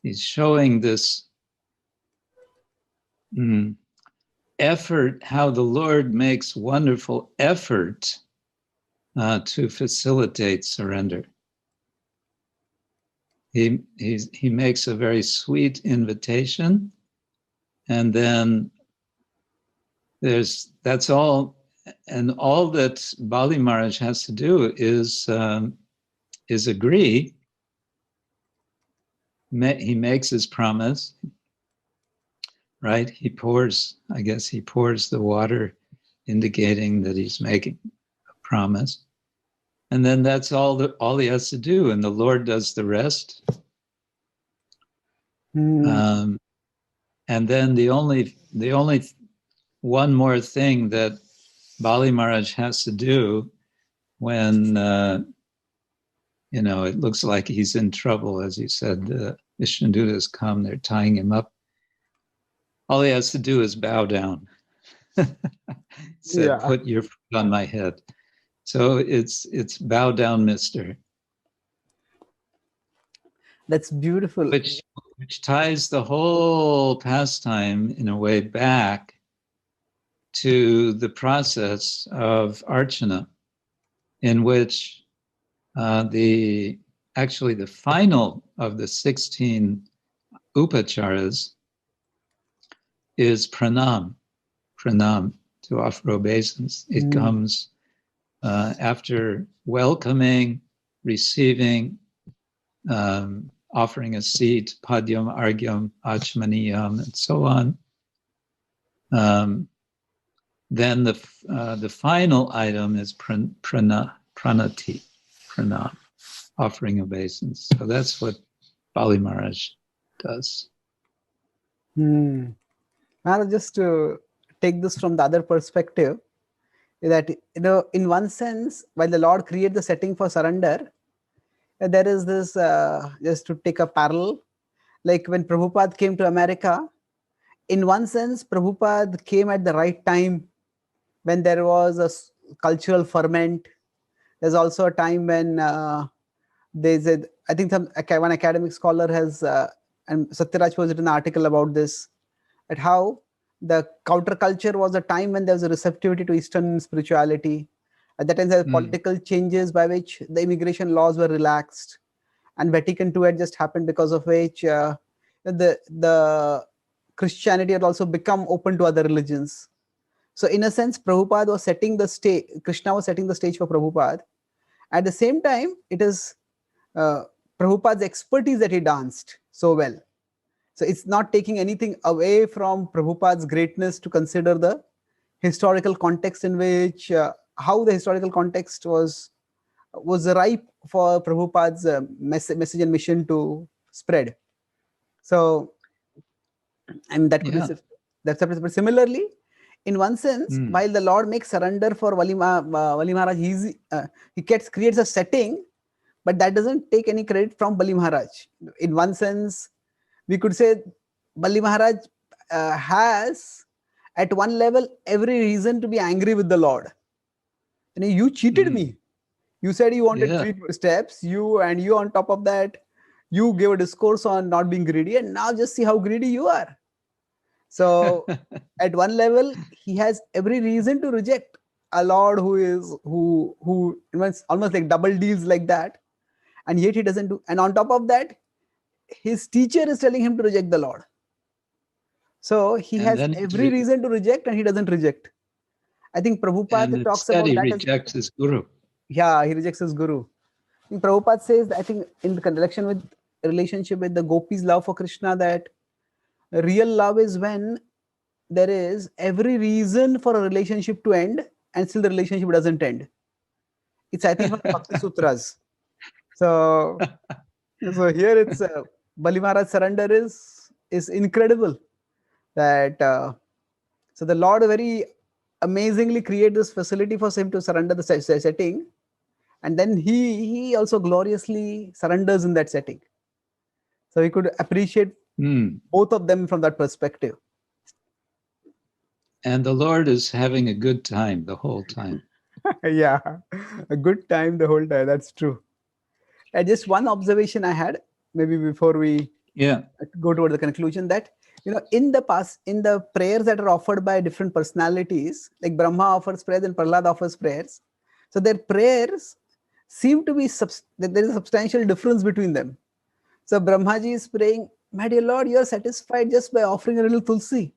he's showing this effort, how the Lord makes wonderful effort to facilitate surrender. He makes a very sweet invitation, and then that's all, and all that Bali Maharaj has to do is agree. He makes his promise, right? He pours the water, indicating that he's making a promise. And then that's all he has to do, and the Lord does the rest. And then the only one more thing that Bali Maharaj has to do when it looks like he's in trouble, as you said, the Vishnudutas come, they're tying him up. All he has to do is bow down. Said, put your foot on my head. So it's bow down, mister. That's beautiful. Which ties the whole pastime in a way back to the process of Archana, in which the final of the 16 upacharas is pranam to offer obeisance. It comes after welcoming, receiving, offering a seat, padyam, argyam, achmaniyam, and so on. Then the final item is pranati, pranam, offering obeisance. So that's what Bali Maharaj does. Now, just to take this from the other perspective, that in one sense, while the Lord created the setting for surrender, there is this, just to take a parallel, like when Prabhupada came to America, in one sense, Prabhupada came at the right time when there was a cultural ferment. There's also a time when there's I think one academic scholar has and Satyaraj posted an article about this, at how the counterculture was a time when there was a receptivity to Eastern spirituality. At that time, there were political changes by which the immigration laws were relaxed, and Vatican II had just happened, because of which the Christianity had also become open to other religions. So in a sense, Prabhupada was setting the stage, Krishna was setting the stage for Prabhupada. At the same time, it is Prabhupada's expertise that he danced so well. So it's not taking anything away from Prabhupada's greatness to consider the historical context in which, how the historical context was ripe for Prabhupada's message and mission to spread. So, and that could be that's separate. But similarly, in one sense, while the Lord makes surrender for Vali Maharaj, he creates a setting, but that doesn't take any credit from Bali Maharaj. In one sense, we could say Bali Maharaj has, at one level, every reason to be angry with the Lord. And you cheated me. You said you wanted 3 steps, you on top of that, you gave a discourse on not being greedy, and now just see how greedy you are. So at one level, he has every reason to reject a Lord who almost like double deals like that, and yet he doesn't do. And on top of that, his teacher is telling him to reject the Lord. So he has every reason to reject, and he doesn't reject. I think Prabhupada talks about he that. He rejects his guru. Yeah, he rejects his guru. I think Prabhupada says, I think in the relationship with the gopis' love for Krishna, that real love is when there is every reason for a relationship to end, and still the relationship doesn't end. It's, I think, from Bhakti Sutras. So here it's Bali Maharaj surrender is incredible. That so the Lord very amazingly create this facility for him to surrender the setting, and then he also gloriously surrenders in that setting. So we could appreciate both of them from that perspective. And the Lord is having a good time the whole time. Yeah, a good time the whole time. That's true. And just one observation I had, maybe before we go toward the conclusion, that in the past, in the prayers that are offered by different personalities, like Brahma offers prayers and Prahlad offers prayers, so their prayers seem to be there is a substantial difference between them. So Brahmaji is praying, "My dear Lord, you are satisfied just by offering a little tulsi,"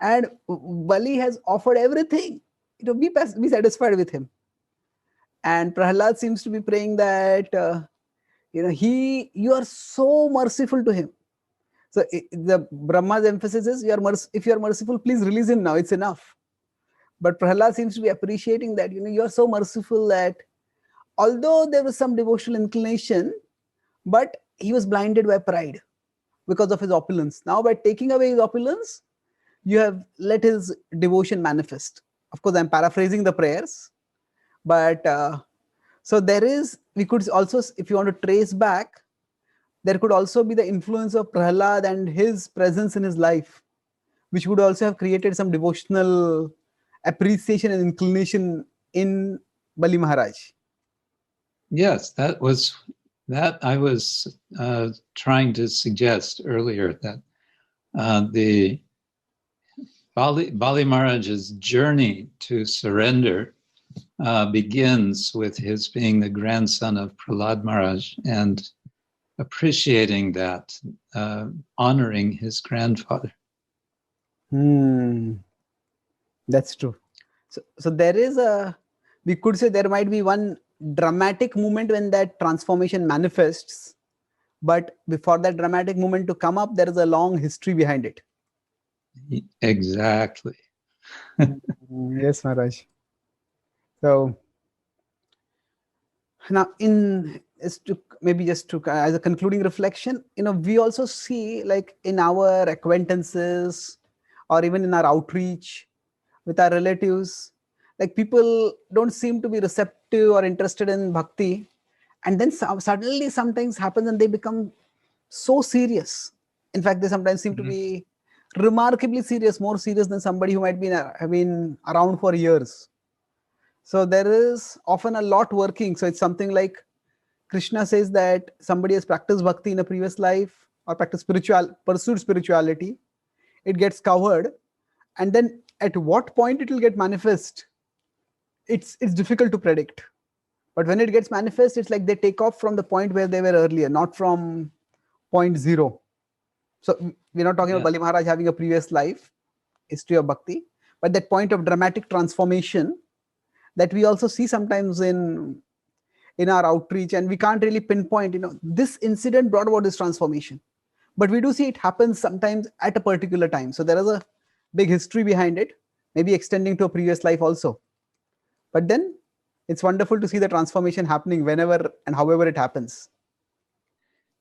and Bali has offered everything. Be satisfied with him. And Prahlad seems to be praying that you are so merciful to him. So the Brahma's emphasis is, if you are merciful, please release him now. It's enough. But Prahlad seems to be appreciating that you are so merciful that although there was some devotional inclination, but he was blinded by pride because of his opulence. Now, by taking away his opulence, you have let his devotion manifest. Of course, I'm paraphrasing the prayers, but so we could also, if you want to trace back, there could also be the influence of Prahlad and his presence in his life, which would also have created some devotional appreciation and inclination in Bali Maharaj. Yes, that I was trying to suggest earlier, that the Bali Maharaj's journey to surrender begins with his being the grandson of Prahlad Maharaj and appreciating that, honoring his grandfather. That's true. So there is we could say there might be one dramatic moment when that transformation manifests, but before that dramatic moment to come up, there is a long history behind it. Exactly. Yes, Maharaj. So now, as a concluding reflection, we also see, like in our acquaintances or even in our outreach with our relatives, like people don't seem to be receptive or interested in bhakti, and then suddenly sometimes happens and they become so serious. In fact, they sometimes seem to be remarkably serious, more serious than somebody who might have been around for years. So there is often a lot working. So it's something like Krishna says that somebody has practiced bhakti in a previous life, or pursued spirituality, it gets covered, and then at what point it will get manifest, it's difficult to predict. But when it gets manifest, it's like they take off from the point where they were earlier, not from point zero. So we're not talking about Bali Maharaj having a previous life history of bhakti, but that point of dramatic transformation that we also see sometimes in our outreach, and we can't really pinpoint, this incident brought about this transformation, but we do see it happens sometimes at a particular time. So there is a big history behind it, maybe extending to a previous life also. But then it's wonderful to see the transformation happening whenever and however it happens.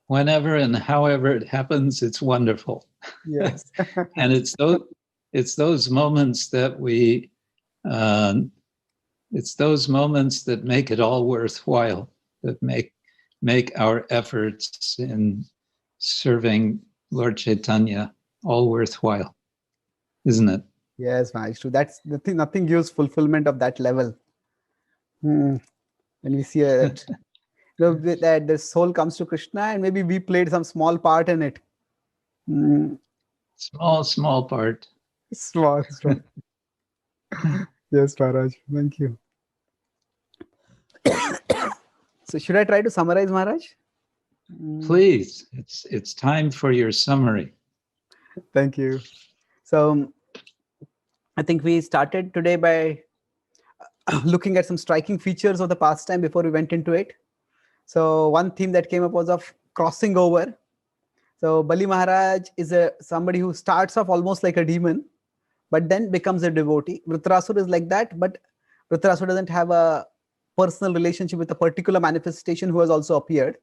Whenever and however it happens, it's wonderful. Yes. And it's those moments that it's those moments that make it all worthwhile, that make our efforts in serving Lord Chaitanya all worthwhile, isn't it? Yes, Maharaj, true. That's the thing. Nothing gives fulfillment of that level. When we see that, that the soul comes to Krishna, and maybe we played some small part in it. Small part. Small. Yes, Maharaj. Thank you. So should I try to summarize, Maharaj? Please, it's time for your summary. Thank you. So I think we started today by looking at some striking features of the pastime before we went into it. So one theme that came up was of crossing over. So Bali Maharaj is somebody who starts off almost like a demon, but then becomes a devotee. Vritrasura is like that, but Vritrasura doesn't have a personal relationship with a particular manifestation who has also appeared.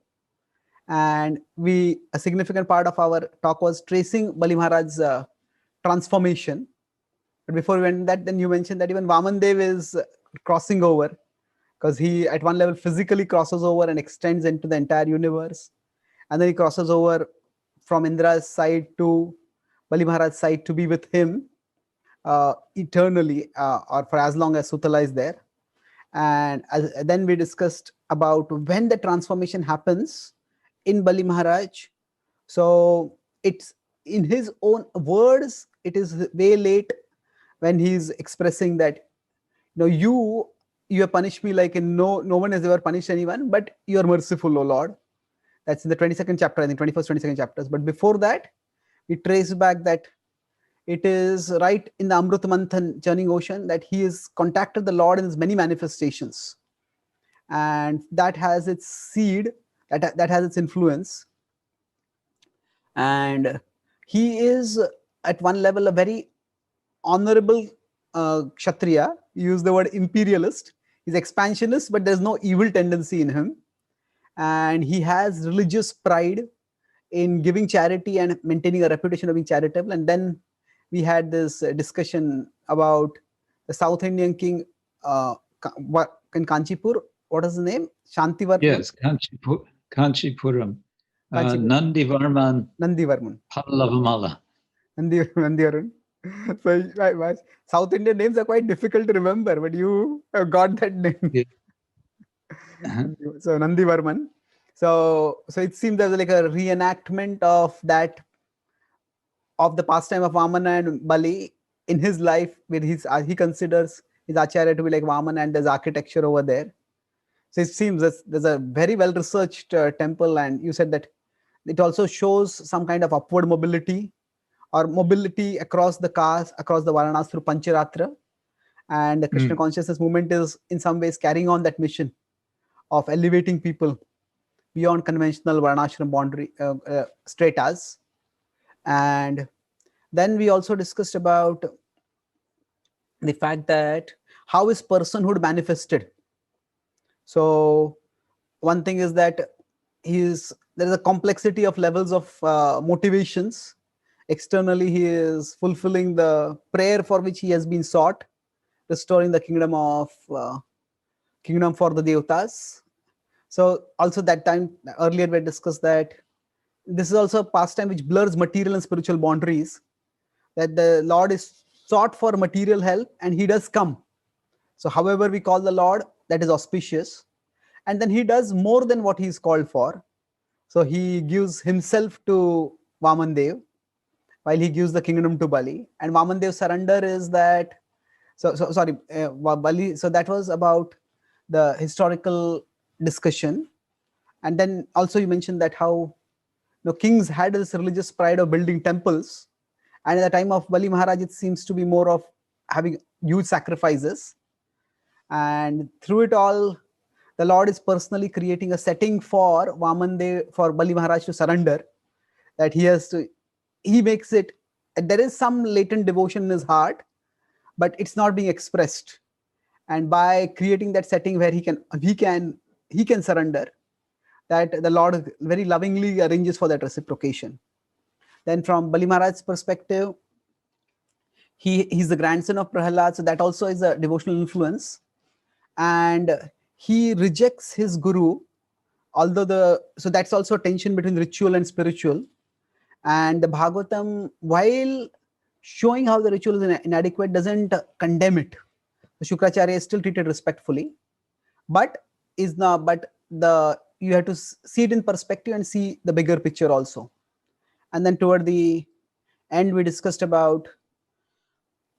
And a significant part of our talk was tracing Bali Maharaj's transformation. But before we went into that, then you mentioned that even Vamanadev is crossing over, because he at one level physically crosses over and extends into the entire universe. And then he crosses over from Indra's side to Bali Maharaj's side to be with him eternally, or for as long as Sutala is there. And then we discussed about when the transformation happens in Bali Maharaj. So it's in his own words, it is way late when he's expressing that, you have punished me like no one has ever punished anyone, but you are merciful, O Lord. That's in the 22nd chapter, I think 21st, 22nd chapters. But before that, we trace back that it is right in the Amrut Manthan churning ocean that he has contacted the Lord in his many manifestations. And that has its seed, that has its influence. And he is at one level a very honorable Kshatriya. You use the word imperialist. He's expansionist, but there's no evil tendency in him. And he has religious pride in giving charity and maintaining a reputation of being charitable. And then we had this discussion about the South Indian king in Kanchipur. What is the name? Shantivarman? Yes, Kanchipuram. Nandivarman. Pallavamala. Nandivarman. So South Indian names are quite difficult to remember, but you have got that name. Yeah. So Nandivarman. So it seems there's like a reenactment of that, of the pastime of Vamana and Bali in his life, where he considers his Acharya to be like Vamana, and there's architecture over there. So it seems there's a very well researched temple, and you said that it also shows some kind of upward mobility or mobility across the castes, across the Varanas through Pancharatra. And the Krishna consciousness movement is in some ways carrying on that mission of elevating people beyond conventional Varnashram boundary stratas. And then we also discussed about the fact that how is personhood manifested. So one thing is that there is a complexity of levels of motivations. Externally, he is fulfilling the prayer for which he has been sought, restoring the kingdom for the Devatas. So also that time earlier we discussed that this is also a pastime which blurs material and spiritual boundaries, that the Lord is sought for material help and he does come. So however we call the Lord, that is auspicious. And then he does more than what he is called for. So he gives himself to Vamanadev while he gives the kingdom to Bali. And Vamanadev's surrender is that, Bali. So that was about the historical discussion. And then also you mentioned that how kings had this religious pride of building temples. And at the time of Bali Maharaj, it seems to be more of having huge sacrifices. And through it all, the Lord is personally creating a setting for Vamanadev, for Bali Maharaj to surrender. That he makes it, there is some latent devotion in his heart, but it's not being expressed. And by creating that setting where he can surrender, that the Lord very lovingly arranges for that reciprocation. Then from Bali Maharaj's perspective, he's the grandson of Prahalad, so that also is a devotional influence. And he rejects his guru, so that's also a tension between ritual and spiritual. And the Bhagavatam, while showing how the ritual is inadequate, doesn't condemn it. The Shukracharya is still treated respectfully, but you have to see it in perspective and see the bigger picture also. And then toward the end, we discussed about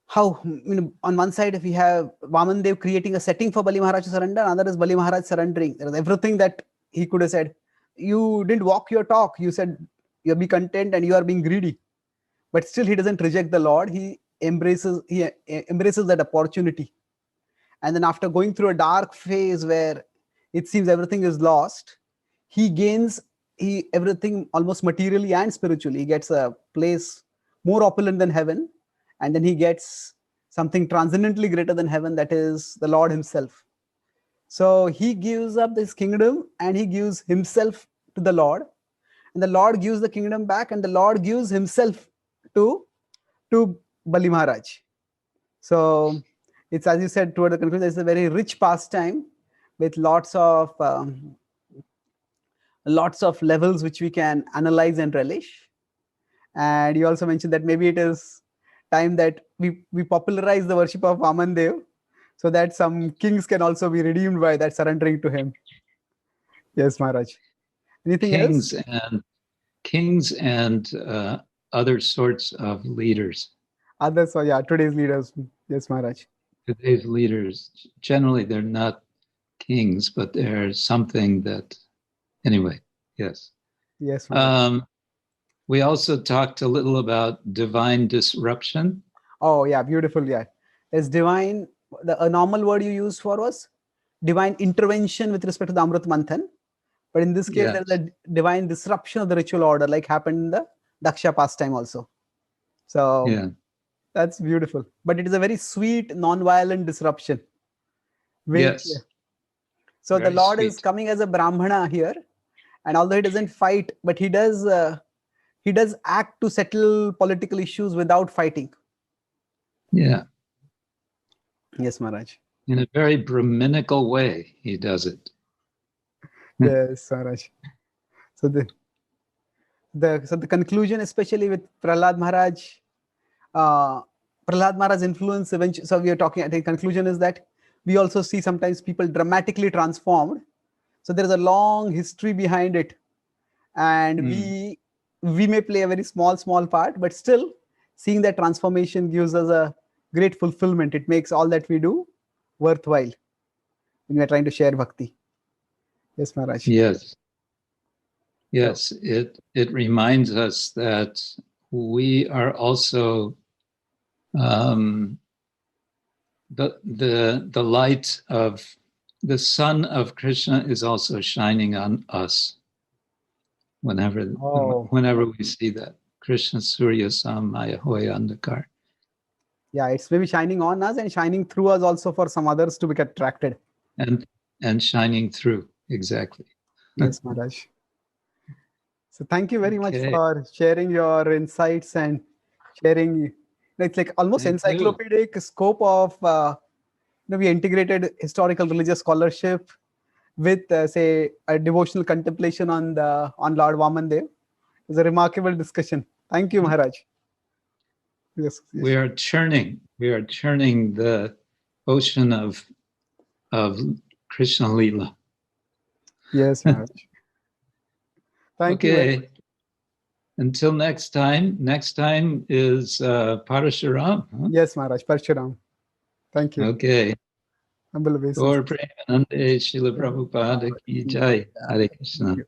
how, on one side, if we have Vamanadev creating a setting for Bali Maharaj to surrender, another is Bali Maharaj surrendering. There is everything that he could have said. You didn't walk your talk. You said you be content and you are being greedy. But still, he doesn't reject the Lord. He embraces that opportunity. And then after going through a dark phase where it seems everything is lost, he gains everything almost materially and spiritually. He gets a place more opulent than heaven. And then he gets something transcendently greater than heaven, that is the Lord himself. So he gives up this kingdom and he gives himself to the Lord. And the Lord gives the kingdom back, and the Lord gives himself to Bali Maharaj. So it's, as you said, toward the conclusion, it's a very rich pastime with lots of levels which we can analyze and relish. And you also mentioned that maybe it is time that we popularize the worship of Vamanadev, so that some kings can also be redeemed by that surrendering to him. Yes, Maharaj. Anything else? Kings and other sorts of leaders. Others, today's leaders. Yes, Maharaj. Today's leaders, generally, they're not kings, but they're something that, anyway, yes. Yes, Maharaj. We also talked a little about divine disruption. Oh, yeah, beautiful. Yeah. It's divine. A normal word you used for was divine intervention with respect to the Amrit Manthan. But in this case, Yes. there's a divine disruption of the ritual order, like happened in the Daksha pastime also. So yeah. That's beautiful. But it is a very sweet, non-violent disruption. Yes. So Very the Lord sweet. is coming as a Brahmana here. And although he doesn't fight, but he does act to settle political issues without fighting. Yeah. Yes, Maharaj. In a very Brahminical way, he does it. Yes, Maharaj. So the conclusion, especially with Prahlad Maharaj, Prahlad Maharaj's influence eventually. So we are talking, I think conclusion is that we also see sometimes people dramatically transformed. So there is a long history behind it. And we may play a very small part, but still seeing that transformation gives us a great fulfillment. It makes all that we do worthwhile when we are trying to share bhakti. Yes, Maharaj. Yes, it reminds us that we are also the light of the sun of Krishna is also shining on us. Whenever we see that, Krishna Surya Samaya Hoya Andakar. Yeah, it's maybe shining on us and shining through us also for some others to be attracted. And shining through, exactly. Yes, Maharaj. So thank you very much for sharing your insights and sharing. It's like almost encyclopedic scope of we integrated historical religious scholarship with say a devotional contemplation on Lord Vamanadev. It's a remarkable discussion. Thank you, Maharaj. Yes. We are churning the ocean of Krishna Lila. Yes, Maharaj. Thank you. Okay. Until next time. Next time is Parashuram. Huh? Yes, Maharaj. Parshuram. Thank you. Okay. Humble obeisance. Gaur Premanande Srila Prabhupada Ki Jai. Hare Krishna. Thank you.